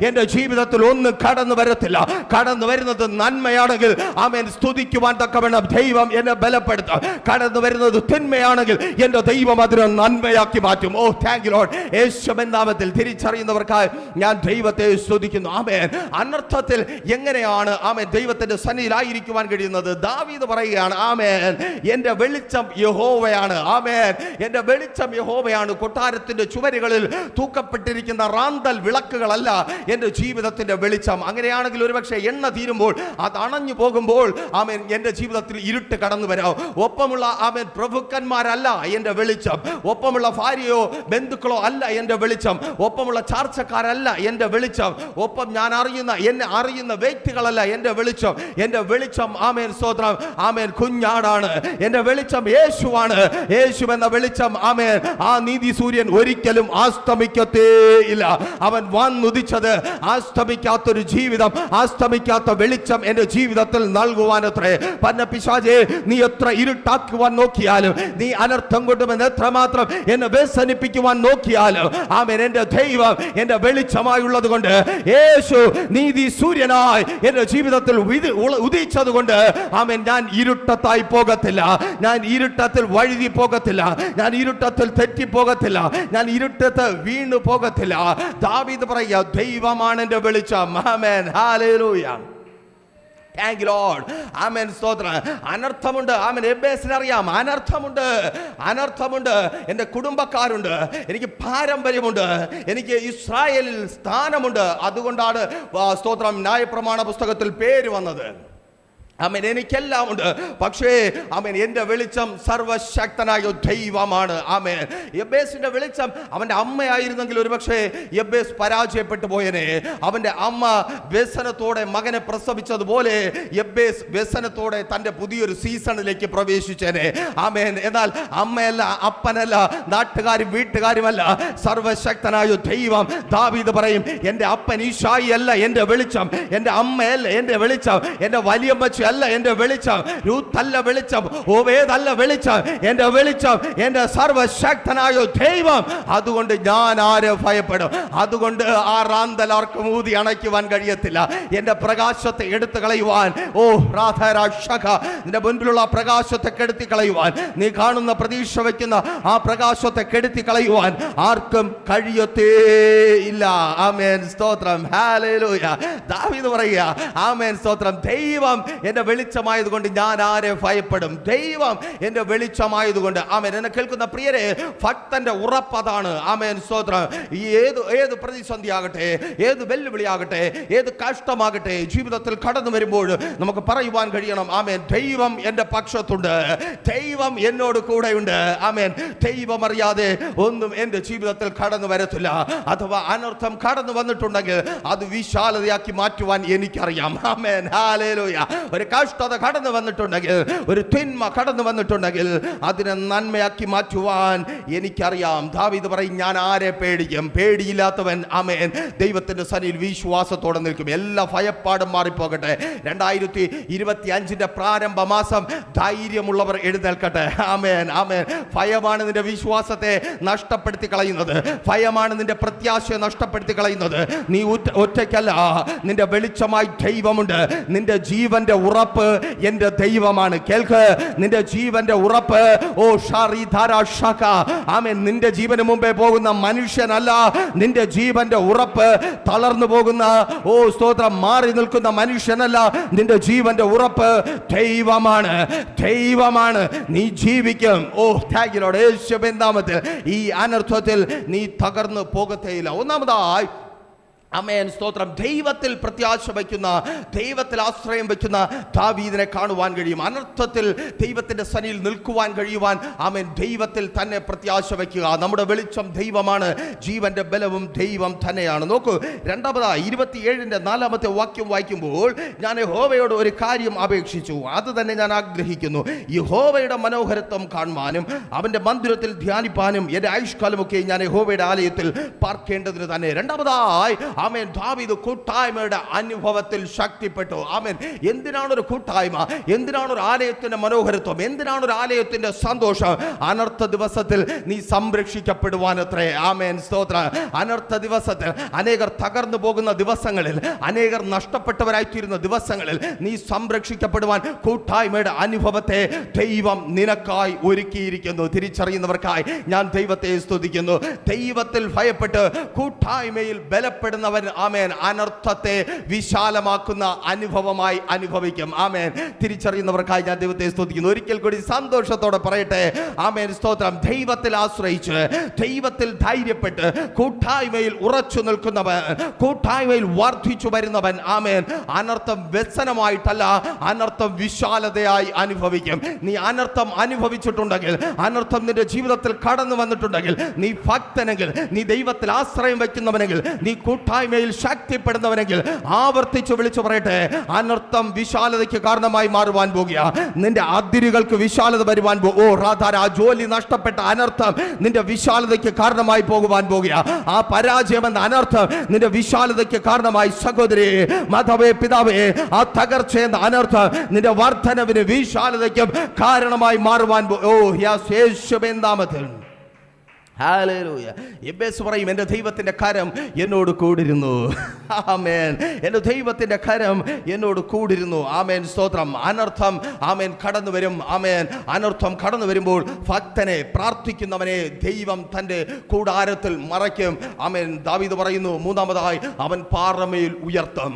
എൻ്റെ ജീവിതത്തിൽ ഒന്നും കടന്നു വരത്തില്ല. കടന്നു വരുന്നത് നന്മയാണെങ്കിൽ ആമേൻ സ്തുതിക്കുവാൻ തക്കവണ്ണം ദൈവം എന്നെ ബലപ്പെടുത്തും. കടന്നു വരുന്നത് തിന്മയാണെങ്കിൽ എൻ്റെ ദൈവം അതിനെ നന്മയാക്കി മാറ്റും. ഓ താങ്ക് യു ലോർഡ്. യേശുവിൻ നാമത്തിൽ തിരിച്ചറിയുന്നവർക്കായി ഞാൻ ദൈവത്തെ സ്തുതിക്കുന്നു. ആമേൻ. അനർത്ഥത്തിൽ എങ്ങനെയാണ് ആമേൻ ദൈവത്തിന്റെ സന്നിധിയിലായിരിക്കുവാൻ കഴിയുന്നത്? ദാവീദ് പറയുകയാണ്, ആമേൻ, എൻ്റെ വെളിച്ചം യഹോവയാണ്. ആമേൻ, എൻ്റെ വെളിച്ചം യഹോവയാണ്. കൊട്ടാരത്തിന്റെ ചുവരുകളിൽ തൂക്കപ്പെട്ടിരിക്കുന്ന റാന്തൽ വിളക്കുകളല്ല എൻ്റെ ജീവിതത്തിന്റെ വെളിച്ചം. അങ്ങനെയാണെങ്കിൽ ഒരുപക്ഷെ എണ്ണ തീരുമ്പോൾ, അത് അണഞ്ഞു പോകുമ്പോൾ ആമേൻ എൻ്റെ ജീവിതത്തിൽ ഇരുട്ട് കടന്നു വരാം. ഒപ്പമുള്ള ആമേൻ പ്രഭുക്കന്മാരല്ല എൻ്റെ വെളിച്ചം. ഒപ്പമുള്ള ഭാര്യയോ ബന്ധുക്കളോ അല്ല എൻ്റെ വെളിച്ചം. ഒപ്പമുള്ള ചാർച്ചക്കാരല്ല എൻ്റെ വെളിച്ചം. ഒപ്പം ഞാൻ എന്നെ അറിയുന്ന വ്യക്തികളല്ല എൻ്റെ വെളിച്ചം. എൻ്റെ വെളിച്ചം ആമേൻ സ്തോത്രം ആമേൻ കുഞ്ഞാടാണ്. എൻ്റെ വെളിച്ചം യേശുവാണ്. യേശു എന്ന വെളിച്ചം ആമേൻ ആ നീതി സൂര്യൻ ഒരിക്കലും ആസ്തമിക്കത്തേ ഇല്ല. അവൻ വന്നുദിച്ചത് ആസ്തമിക്കാത്തൊരു ജീവിതം, ആസ്തമിക്കാത്ത വെളിച്ചം എൻ്റെ ജീവിതത്തിൽ നൽകുവാനത്രേ. പിശാചേ, നീ എത്ര ഇരുട്ടാക്കുവാൻ നോക്കിയാലും, നീ അനർത്ഥം കൊണ്ടുവന്ന് എത്രമാത്രം എന്നെ വ്യസനിപ്പിക്കുവാൻ നോക്കിയാലും, ആമേൻ എൻ്റെ ദൈവം എൻ്റെ വെളിച്ചമായുള്ളത് കൊണ്ട്, യേശു നീതി സൂര്യനായി എൻ്റെ ജീവിതത്തിൽ ഉദിച്ചത് കൊണ്ട് ആമേൻ ഞാൻ ഇരുട്ടത്തായി പോകത്തില്ല. ഞാൻ ഇരുട്ടത്തിൽ വഴുതി പോകത്തില്ല. ഞാൻ ഇരുട്ടത്തിൽ തെറ്റിപ്പോകത്തില്ല. ഞാൻ ഇരുട്ടത്ത് വീണു പോകത്തില്ല. ദാവീദ് പറയുക, ദൈവമാണ് എൻ്റെ വെളിച്ചം. ആമേൻ. ഹല്ലേലൂയ. Thank you Lord. ആമേൻ സ്തോത്രം. അനർത്ഥമുണ്ട്. ആമേൻ എബേസിനെ അറിയാം. അനർത്ഥമുണ്ട്. എൻ്റെ കുടുംബക്കാരുണ്ട്. എനിക്ക് പാരമ്പര്യമുണ്ട്. എനിക്ക് ഇസ്രായേലിൽ സ്ഥാനമുണ്ട്. അതുകൊണ്ടാണ് സ്തോത്രം ന്യായപ്രമാണ പുസ്തകത്തിൽ പേര് വന്നത്. ആമേൻ എനിക്കെല്ലാം ഉണ്ട്. പക്ഷേ ആമേൻ എൻ്റെ വെളിച്ചം സർവശക്തനായ ദൈവമാണ്. ആമേൻ. യബ്ബേസിന്റെ വെളിച്ചം അവൻ്റെ അമ്മയായിരുന്നെങ്കിൽ ഒരുപക്ഷെ യബ്ബേസ് പരാജയപ്പെട്ടു പോയനെ. അവൻ്റെ അമ്മ വ്യസനത്തോടെ മകനെ പ്രസവിച്ചതുപോലെ യബ്ബേസ് വ്യസനത്തോടെ തൻ്റെ പുതിയൊരു സീസണിലേക്ക് പ്രവേശിച്ചേനെ. ആമേൻ. എന്നാൽ അമ്മയല്ല, അപ്പനല്ല, നാട്ടുകാരും വീട്ടുകാരുമല്ല, സർവശക്തനായ ദൈവം. ദാവീദ് പറയും, എൻ്റെ അപ്പൻ ഈശായി അല്ല എൻ്റെ വെളിച്ചം, എൻ്റെ അമ്മയല്ല എൻ്റെ വെളിച്ചം, എൻ്റെ വലിയമ്മ അല്ല എൻ്റെ വെളിച്ചം, രൂത്തല്ല വെളിച്ചം, ഓബേദല്ല വെളിച്ചം. എൻ്റെ വെളിച്ചം എൻ്റെ സർവശക്തനായ ദൈവം. അതുകൊണ്ട് ഞാൻ ആരെ ഭയപ്പെടും? അതുകൊണ്ട് ആ റാന്തൽ ആർക്കും ഊതി അണയ്ക്കുവാൻ കഴിയത്തില്ല. എൻ്റെ പ്രകാശത്തെ എടുത്തു കളയുവാൻ, ഓ രാധാരാക്ഷക, നിന്റെ മുൻപിലുള്ള പ്രകാശത്തെ കെടുത്തി കളയുവാൻ, നീ കാണുന്ന പ്രതീക്ഷ വയ്ക്കുന്ന ആ പ്രകാശത്തെ കെടുത്തി കളയുവാൻ ആർക്കും കഴിയത്തേയില്ല. ആമേൻ സ്തോത്രം. ഹല്ലേലൂയ. ദാവീദ് പറയുക, ആമേൻ സ്തോത്രം, ദൈവം എൻ്റെ വെളിച്ചമായതുകൊണ്ട് ഞാൻ ആരെ ഭയപ്പെടും? ദൈവം എൻ്റെ വെളിച്ചമായതുകൊണ്ട്. ആമേൻ. എന്നെ കേൾക്കുന്ന പ്രിയരെ, ഭക്തന്റെ ഉറപ്പതാണ്. ആമേൻ സ്തോത്രം. ഈ ഏത് പ്രതിസന്ധി ആകട്ടെ, ഏത് വെല്ലുവിളിയാകട്ടെ, ഏത് കഷ്ടമാകട്ടെ, ജീവിതത്തിൽ കടന്നു വരുമ്പോൾ നമുക്ക് പറയുവാൻ കഴിയണം, ആമേൻ, ദൈവം എൻ്റെ പക്ഷത്തുണ്ട്, ദൈവം എന്നോട് കൂടെയുണ്ട്. ആമേൻ. ദൈവം അറിയാതെ ഒന്നും എൻ്റെ ജീവിതത്തിൽ കടന്നു വരത്തില്ല. അഥവാ അനർത്ഥം കടന്നു വന്നിട്ടുണ്ടെങ്കിൽ അത് വിശാലതയാക്കി മാറ്റുവാൻ എനിക്കറിയാം. ആമേൻ. ഹല്ലേലൂയ. ഒരു കഷ്ടത കടന്നു വന്നിട്ടുണ്ടെങ്കിൽ, ഒരു തിന്മ കടന്നു വന്നിട്ടുണ്ടെങ്കിൽ അതിനെ നന്മയാക്കി മാറ്റുവാൻ എനിക്കറിയാം. ദാവീദ് പറയും, ഞാൻ ആരെ പേടിക്കും? പേടിയില്ലാത്തവൻ ആമേൻ ദൈവത്തിന്റെ സന്നിധിയിൽ വിശ്വാസത്തോടെ നിൽക്കും. എല്ലാ ഭയപ്പാടും മാറിപ്പോകട്ടെ. 2025 പ്രാരംഭ മാസം ധൈര്യമുള്ളവർ എഴുന്നേൽക്കട്ടെ. ആമേൻ. ആമേൻ. ഭയമാണ് നിന്റെ വിശ്വാസത്തെ നഷ്ടപ്പെടുത്തി കളയുന്നത്. ഭയമാണ് നിന്റെ പ്രത്യാശയെ നഷ്ടപ്പെടുത്തി കളയുന്നത്. നീ ഒറ്റയ്ക്കല്ല, നിന്റെ വെളിച്ചമായി ദൈവമുണ്ട്. നിന്റെ ജീവന്റെ ഉറപ്പ് എൻ്റെ ദൈവമാണ്. കേൾക്ക്, നിന്റെ ജീവന്റെ ഉറപ്പ്, ഓ ഷാറിധാരാഷക, ആമേൻ, നിന്റെ ജീവന് മുമ്പേ പോകുന്ന മനുഷ്യനല്ല. നിന്റെ ജീവന്റെ ഉറപ്പ് തളർന്നു പോകുന്ന, ഓ സ്തോത്രം, മാറി നിൽക്കുന്ന മനുഷ്യനല്ല. നിന്റെ ജീവന്റെ ഉറപ്പ് ദൈവമാണ്. നീ ജീവിക്കും. ഓ താങ്ക് യു ലോർഡ്. യേശുവിൻ നാമത്തിൽ ഈ അനർത്ഥത്തിൽ നീ തകർന്നു പോകത്തേയില്ല. ഒന്നാമതായി ആമേൻ സ്തോത്രം, ദൈവത്തിൽ പ്രത്യാശ വയ്ക്കുന്ന, ദൈവത്തിൽ ആശ്രയം വയ്ക്കുന്ന ദാവീദിനെ കാണുവാൻ കഴിയും. അനർത്ഥത്തിൽ ദൈവത്തിന്റെ സന്നിധിയിൽ നിൽക്കുവാൻ കഴിയുവാൻ ആമേൻ ദൈവത്തിൽ തന്നെ പ്രത്യാശ വയ്ക്കുക. നമ്മുടെ വെളിച്ചം ദൈവമാണ്, ജീവന്റെ ബലവും ദൈവം തന്നെയാണ്. നോക്കൂ, 27:4 വാക്യം വായിക്കുമ്പോൾ, ഞാൻ യഹോവയോട് ഒരു കാര്യം അപേക്ഷിച്ചു, അത് തന്നെ ഞാൻ ആഗ്രഹിക്കുന്നു, യഹോവയുടെ മനോഹരത്വം കാണുവാനും അവന്റെ മന്ദിരത്തിൽ ധ്യാനിപ്പാനും എൻ്റെ ആയുഷ്കാലമൊക്കെ ഞാൻ യഹോവയുടെ ആലയത്തിൽ പാർക്കേണ്ടതിന് തന്നെ. രണ്ടാമതായി ആമേൻ ദാവീദ് കൂട്ടായ്മയുടെ അനുഭവത്തിൽ ശക്തിപ്പെട്ടു. ആമേൻ. എന്തിനാണ് ഒരു കൂട്ടായ്മ? എന്തിനാണ് ഒരു ആലയത്തിന്റെ മനോഹരത്വം? എന്തിനാണ് ഒരു ആലയത്തിന്റെ സന്തോഷം? അനർത്ഥ ദിവസത്തിൽ നീ സംരക്ഷിക്കപ്പെടുവാനത്രേ. ആമേൻ. സ്തോത്രം. അനർത്ഥ ദിവസത്തിൽ അനേകർ തകർന്നു പോകുന്ന ദിവസങ്ങളിൽ, അനേകർ നഷ്ടപ്പെട്ടവരായിത്തീരുന്ന ദിവസങ്ങളിൽ നീ സംരക്ഷിക്കപ്പെടുവാൻ കൂട്ടായ്മയുടെ അനുഭവത്തെ ദൈവം നിനക്കായി ഒരുക്കിയിരിക്കുന്നു. തിരിച്ചറിയുന്നവർക്കായി ഞാൻ ദൈവത്തെ സ്തുതിക്കുന്നു. ദൈവത്തിൽ ഭയപ്പെട്ട് കൂട്ടായ്മയിൽ ബലപ്പെടുന്നവൻ ആമേൻ അനർത്ഥത്തെ വിശാലമാക്കുന്ന അനുഭവമായി അനുഭവിക്കും. ആമേൻ. തിരിച്ചറിയുന്നവർക്കായി ഞാൻ ദൈവത്തെ സ്തുതിക്കുന്നു. ഒരിക്കൽ കൂടി സന്തോഷത്തോടെ പറയട്ടെ. ആമേൻ. സ്തോത്രം. ദൈവത്തിൽ ആശ്രയിച്ച്, ദൈവത്തിൽ ധൈര്യപ്പെട്ട് കൂട്ടായ്മയിൽ ഉറച്ചു നിൽക്കുന്നവൻ, കൂട്ടായ്മയിൽ വർദ്ധിച്ചു വരുന്നവൻ ആമേൻ അനർത്ഥം വ്യസനമായിട്ടല്ല, അനർത്ഥം വിശാലതയായി അനുഭവിക്കും. നീ അനർത്ഥം അനുഭവിച്ചിട്ടുണ്ടെങ്കിൽ, അനർത്ഥം നിന്റെ ജീവിതത്തിൽ കടന്നു വന്നിട്ടുണ്ടെങ്കിൽ, നീ ഭക്തനെങ്കിൽ, നീ ദൈവത്തിൽ ആശ്രയം വയ്ക്കുന്നവനെങ്കിൽ, നീ കൂട്ടായ്മയിൽ ശക്തിപ്പെടുന്നവനെങ്കിൽ, ആവർത്തിച്ച് വിളിച്ചു പറയട്ടെ, അനർത്ഥം വിശാലതയ്ക്ക് കാരണമായി മാറുവാൻ പോകുക. നിന്റെ അതിരുകൾക്ക് വിശാലത വരുവാൻ ആ ജോലി നഷ്ടപ്പെട്ട അനർത്ഥം നിന്റെ വിശാലതയ്ക്ക് കാരണമായി പോകുവാൻ പോകുക. ആ പരാജയം എന്ന അനർത്ഥം നിന്റെ വിശാലതയ്ക്ക് കാരണമായി സഹോദരി, മാതാവേ, പിതാവേ, ആ തകർച്ച എന്ന അനർത്ഥം നിന്റെ വർധനവിന് വിശാലതയ്ക്കും കാരണമായി മാറുവാൻ യേശുവിൻ നാമത്തിൽ. ഹല്ലേലൂയ. എബ്ബേസ് പറയും, എൻ്റെ ദൈവത്തിൻ്റെ കരം എന്നോട് കൂടിരുന്നു. ആമേൻ. എൻ്റെ ദൈവത്തിൻ്റെ കരം എന്നോട് കൂടിരുന്നു. ആമേൻ. സ്തോത്രം. അനർത്ഥം ആമേൻ കടന്നു വരും. ആമേൻ. അനർത്ഥം കടന്നു വരുമ്പോൾ ഭക്തനെ, പ്രാർത്ഥിക്കുന്നവനെ ദൈവം തൻ്റെ കൂടാരത്തിൽ മറയ്ക്കും. ആമേൻ. ദാവീദ് പറയുന്നു, മൂന്നാമതായി അവൻ പാറമേൽ ഉയർത്തും.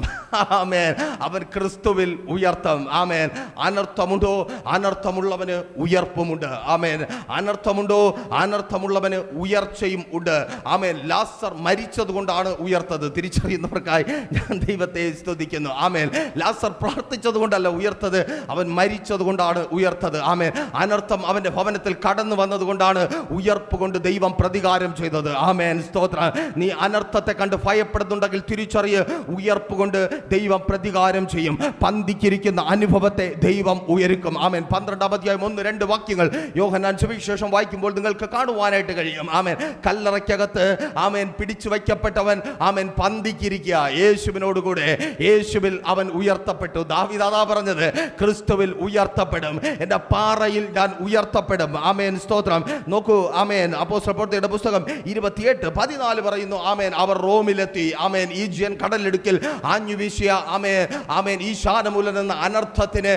ആമേൻ. അവൻ ക്രിസ്തുവിൽ ഉയർത്തും. ആമേൻ. അനർത്ഥമുണ്ടോ? അനർത്ഥമുള്ളവന് ഉയർപ്പുമുണ്ട്. ആമേൻ. അനർത്ഥമുണ്ടോ? അനർത്ഥമുള്ളവന് ഉയർച്ചയും ഉണ്ട്. ആമേൻ. ലാസർ മരിച്ചത് കൊണ്ടാണ് ഉയർത്തത്. തിരിച്ചറിയുന്നവർക്കായി ഞാൻ ദൈവത്തെ സ്തുതിക്കുന്നു. ആമേൻ. ലാസർ പ്രാർത്ഥിച്ചത് കൊണ്ടല്ല ഉയർത്തത്, അവൻ മരിച്ചത് കൊണ്ടാണ് ഉയർത്തത്. ആമേൻ. അനർത്ഥം അവന്റെ ഭവനത്തിൽ കടന്നു വന്നത് കൊണ്ടാണ് ഉയർപ്പ് കൊണ്ട് ദൈവം പ്രതികാരം ചെയ്തത്. ആമേൻ. സ്തോത്രം. നീ അനർത്ഥത്തെ കണ്ട് ഭയപ്പെടുന്നുണ്ടെങ്കിൽ തിരിച്ചറിയ്, ഉയർപ്പ് കൊണ്ട് ദൈവം പ്രതികാരം ചെയ്യും. പന്തിക്കിരിക്കുന്ന അനുഭവത്തെ ദൈവം ഉയർക്കും. ആമേൻ. 12-ാം അധ്യായം 1-2 വാക്യങ്ങൾ യോഹന്നാൻ സുവിശേഷം വായിക്കുമ്പോൾ നിങ്ങൾക്ക് കാണുവാനായിട്ട് കഴിയും. ആമേൻ. കല്ലറയ്ക്കകത്ത് ആമേൻ പിടിച്ചു വയ്ക്കപ്പെട്ടവൻ ആമേൻ പന്തിക്കിരിക്കുക യേശുവിനോടുകൂടെ. യേശുവിൽ അവൻ ഉയർത്തപ്പെട്ടു. ദാവീദ് അതാ പറഞ്ഞത്, ക്രിസ്തുവിൽ ഉയർത്തപ്പെടും, എൻ്റെ പാറയിൽ ഞാൻ ഉയർത്തപ്പെടും. ആമേൻ. സ്തോത്രം. നോക്കൂ. ആമേൻ. അപ്പോസ്തല പ്രവൃത്തിയുടെ പുസ്തകം 28:14 പറയുന്നു. ആമേൻ. അവർ റോമിലെത്തി. ആമേൻ. ഈജിയൻ കടലിടുക്കിൽ ആഞ്ഞു വീശിയ ആമേൻ ആമേൻ ഈശാനമൂലൻ എന്ന അനർത്ഥത്തിന്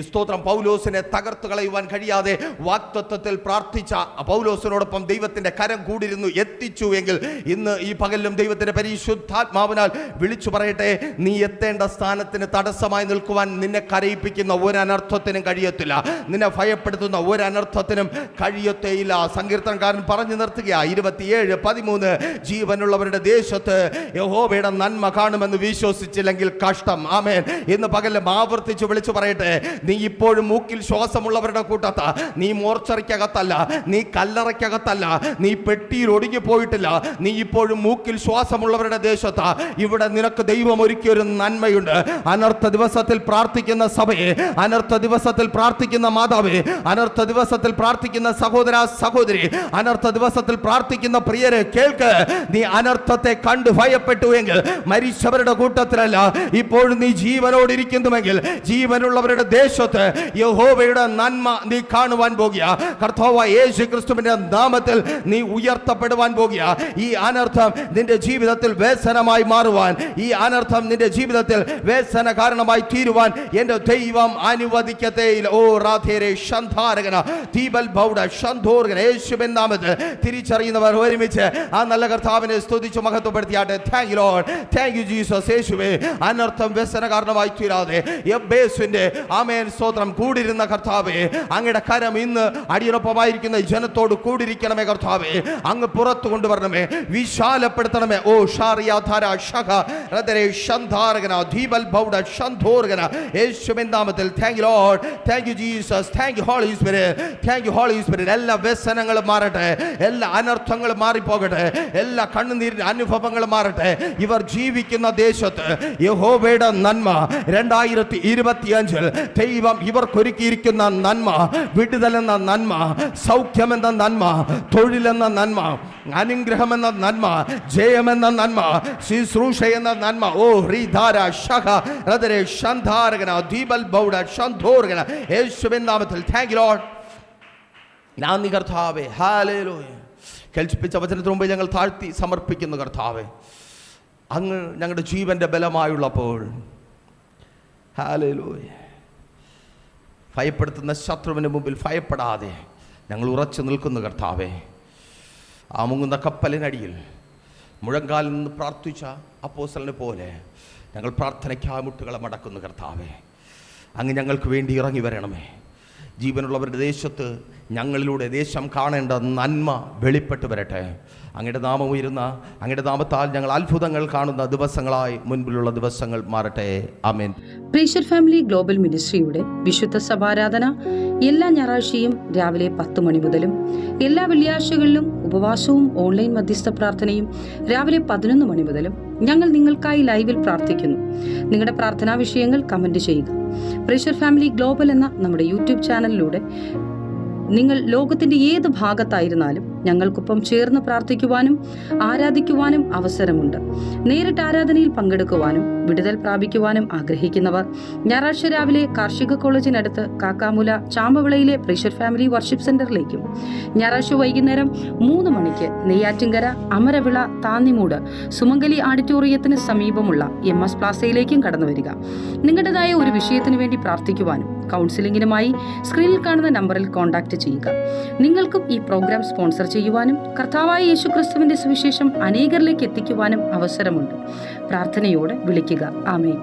സ്തോത്രം പൗലോസിനെ തകർത്തു കളയുവാൻ കഴിയാതെ വാഗ്ദത്തത്തിൽ പ്രാർത്ഥിച്ച പൗലോസിനോടൊപ്പം ദൈവത്തിന്റെ കരം കൂടിരുന്നു. എത്തിച്ചു എങ്കിൽ ഇന്ന് ഈ പകലിലും ദൈവത്തിന്റെ പരിശുദ്ധാത്മാവിനാൽ വിളിച്ചു പറയട്ടെ, നീ എത്തേണ്ട സ്ഥാനത്തിന് തടസ്സമായി നിൽക്കുവാൻ നിന്നെ കരയിപ്പിക്കുന്ന ഒരു അനർത്ഥത്തിനും കഴിയത്തില്ല. നിന്നെ ഭയപ്പെടുത്തുന്ന ഒരു അനർത്ഥത്തിനും കഴിയത്തേയില്ല. സങ്കീർത്തനക്കാരൻ പറഞ്ഞു നിർത്തുക 27:13, ജീവനുള്ളവരുടെ ദേശത്ത് യഹോവയുടെ നന്മ കാണുമെന്ന് വിശ്വസിച്ചില്ലെങ്കിൽ കഷ്ടം. ആമേൻ. ഇന്ന് പകലും ആവർത്തിച്ച് വിളിച്ചു പറയട്ടെ, നീ ഇപ്പോഴും മൂക്കിൽ ശ്വാസമുള്ളവരുടെ കൂട്ടത്ത, നീ മോർച്ചറിക്കകത്തല്ല, നീ കല്ലറയ്ക്കകത്തല്ല, നീ പെട്ടിയിൽ ഒടുങ്ങി പോയിട്ടില്ല, നീ ഇപ്പോഴും മൂക്കിൽ ശ്വാസമുള്ളവരുടെ ദേശത്താ. ഇവിടെ നിനക്ക് ദൈവം ഒരുക്കിയൊരു നന്മയുണ്ട്. അനർത്ഥ ദിവസത്തിൽ പ്രാർത്ഥിക്കുന്ന സഭയെ, അനർത്ഥ ദിവസത്തിൽ പ്രാർത്ഥിക്കുന്ന മാതാവേ, അനർത്ഥ ദിവസത്തിൽ പ്രാർത്ഥിക്കുന്ന സഹോദര സഹോദരി, അനർത്ഥ ദിവസത്തിൽ പ്രാർത്ഥിക്കുന്ന പ്രിയരെ കേൾക്ക്. നീ അനർത്ഥത്തെ കണ്ട് ഭയപ്പെട്ടു എങ്കിൽ മരിച്ചവരുടെ കൂട്ടത്തിലല്ല, ഇപ്പോഴും നീ ജീവനോടിരിക്കുന്നുവെങ്കിൽ ജീവനുള്ളവരുടെ ദേശത്ത് യഹോവയുടെ നന്മ നീ കാണുവാൻ പോകുക. കർത്താവായ യേശു ക്രിസ്തുവിന്റെ നാമത്തിൽ നീ ഉയർത്തപ്പെടുവാൻ പോകുക. ഈ അനർത്ഥം നിന്റെ ജീവിതത്തിൽ വ്യസനമായി മാറുവാൻ, ഈ അനർത്ഥം നിന്റെ ജീവിതത്തിൽ വ്യസന കാരണമായി തീരുവാൻ എന്റെ ദൈവം അനുവദിക്കത്തേയില്ല. ഓ റാധേരെ ശന്ധാരകന ദീപൽ ബൗഡ ശന്ധോർഗന യേശുവിൻ നാമത്തിൽ തിരിച്ചറിയുന്നവർ ഒരുമിച്ച് ആ നല്ല കർത്താവിനെ സ്തുതിച്ച് മഹത്വപ്പെടുത്തിയാട്ടെ. Thank you Lord, thank you Jesus. യേശുവേ, അനർത്ഥം വ്യസന കാരണമായി തീരാതെ എബ്ബേസിന്റെ ആമേൻ സ്തോത്രം കൂടിരുന്ന കർത്താവേ, അങ്ങയുടെ കരം ഇന്ന് അടിയൊപ്പമായിരിക്കുന്ന ജനത്തോട് കൂടിരിക്കണമേ കർത്താവേ. അങ്ങ് പുറത്തു കൊണ്ടുവരണമേ, വിശാലപ്പെടുത്തണമേ. ഓ ഷാറിയാധാര ശഖ റദരെ ശന്ധാരകന ദീപൽ ബൗഡ ശന്ധോർഗന യേശുവിൻ നാമത്തിൽ. Thank you Lord, thank you Jesus, thank you holy spirit, thank you holy spirit. എല്ലാ വ്യസനങ്ങളും മാറട്ടെ, എല്ലാ അനർത്ഥങ്ങളും മാറിപ്പോകട്ടെ, എല്ലാ കണ്ണുനീരിന്റെ അനുഭവങ്ങളും മാറട്ടെ. ഇവർ ജീവിക്കുന്ന ദേശത്ത് യഹോവയുടെ നന്മ 2025 ദൈവം ഇവർക്കൊരുക്കിയിരിക്കുന്ന നന്മ, വിടുതലെന്ന നന്മ, സൗഖ്യമെന്ന നന്മ, തൊഴിൽ തൊഴിലെന്ന നന്മ, അനുഗ്രഹമെന്ന നന്മ, ജയമെന്ന നന്മ, ശുശ്രൂഷ എന്ന നന്മ. ഓ ഹൃദാര ശഖ ഹൃദരെ ശന്ധാരകന ദീപൽ ബൗഡ ശന്ധോർഗന യേശുവിൻ നാമത്തിൽ. Thank you Lord. നന്ദി കർത്താവേ. ഹല്ലേലൂയ. കേൾപ്പിച്ച വചനത്തിന് മുമ്പ് ഞങ്ങൾ താഴ്ത്തി സമർപ്പിക്കുന്നു കർത്താവേ. അങ്ങ് ഞങ്ങളുടെ ജീവൻ്റെ ബലമായുള്ളപ്പോൾ, ഹല്ലേലൂയ, ഭയപ്പെടുത്തുന്ന ശത്രുവിന് മുമ്പിൽ ഭയപ്പെടാതെ ഞങ്ങൾ ഉറച്ചു നിൽക്കുന്നു കർത്താവേ. ആ മുങ്ങുന്ന കപ്പലിനടിയിൽ മുഴങ്കാലിൽ നിന്ന് പ്രാർത്ഥിച്ച അപ്പോസ്തലനെ പോലെ ഞങ്ങൾ പ്രാർത്ഥനയ്ക്കായി മുട്ടുകളെ മടക്കുന്നു കർത്താവേ. അങ്ങ് ഞങ്ങൾക്ക് വേണ്ടി ഇറങ്ങി വരണമേ. ജീവനുള്ളവരുടെ ദേശത്ത് ഞങ്ങളിലൂടെ ദേശം കാണേണ്ട നന്മ വെളിപ്പെട്ട് വരട്ടെ. അങ്ങയുടെ നാമം ഉയരുന്ന, അങ്ങയുടെ നാമത്താൽ ഞങ്ങൾ അത്ഭുതങ്ങൾ കാണുന്ന ദിവസങ്ങളായി മുൻപിലുള്ള ദിവസങ്ങൾ മാറട്ടെ. ആമേൻ. പ്രീഷർ ഫാമിലി ഗ്ലോബൽ മിനിസ്ട്രിയുടെ വിശുദ്ധ സഭാരാധന എല്ലാ ഞായറാഴ്ചയും രാവിലെ 10 മണി മുതലും എല്ലാ വെള്ളിയാഴ്ചകളിലും ഉപവാസവും ഓൺലൈൻ മധ്യസ്ഥ പ്രാർത്ഥനയും രാവിലെ 11 മണി മുതലും ഞങ്ങൾ നിങ്ങൾക്കായി ലൈവിൽ പ്രാർത്ഥിക്കുന്നു. നിങ്ങളുടെ പ്രാർത്ഥനാ വിഷയങ്ങൾ കമന്റ് ചെയ്യുക. പ്രീഷർ ഫാമിലി ഗ്ലോബൽ എന്ന നമ്മുടെ യൂട്യൂബ് ചാനലിലൂടെ നിങ്ങൾ ലോകത്തിന്റെ ഏത് ഭാഗത്തായിരുന്നാലും ഞങ്ങൾക്കൊപ്പം ചേർന്ന് പ്രാർത്ഥിക്കുവാനും ആരാധിക്കുവാനും അവസരമുണ്ട്. നേരിട്ട് ആരാധനയിൽ പങ്കെടുക്കുവാനും വിടുതൽ പ്രാപിക്കുവാനും ആഗ്രഹിക്കുന്നവർ ഞായറാഴ്ച രാവിലെ കാർഷിക കോളേജിനടുത്ത് കാക്കാമുല ചാമ്പവിളയിലെ പ്രീഷർ ഫാമിലി വർഷിപ്പ് സെന്ററിലേക്കും ഞായറാഴ്ച വൈകുന്നേരം 3 മണിക്ക് നെയ്യാറ്റിൻകര അമരവിള താന്നിമൂട് സുമംഗലി ഓഡിറ്റോറിയത്തിന് സമീപമുള്ള MS പ്ലാസയിലേക്കും കടന്നു വരിക. നിങ്ങളുടേതായ ഒരു വിഷയത്തിനു വേണ്ടി പ്രാർത്ഥിക്കുവാനും കൗൺസിലിംഗിനുമായി സ്ക്രീനിൽ കാണുന്ന നമ്പറിൽ കോൺടാക്ട് ചെയ്യുക. നിങ്ങൾക്കും ഈ പ്രോഗ്രാം സ്പോൺസർ ചെയ്യുവാനും കർത്താവായ യേശുക്രിസ്തുവിന്റെ സുവിശേഷം അനേകരിലേക്ക് എത്തിക്കുവാനും അവസരമുണ്ട്. പ്രാർത്ഥനയോടെ വിളിക്കുക. ആമേൻ.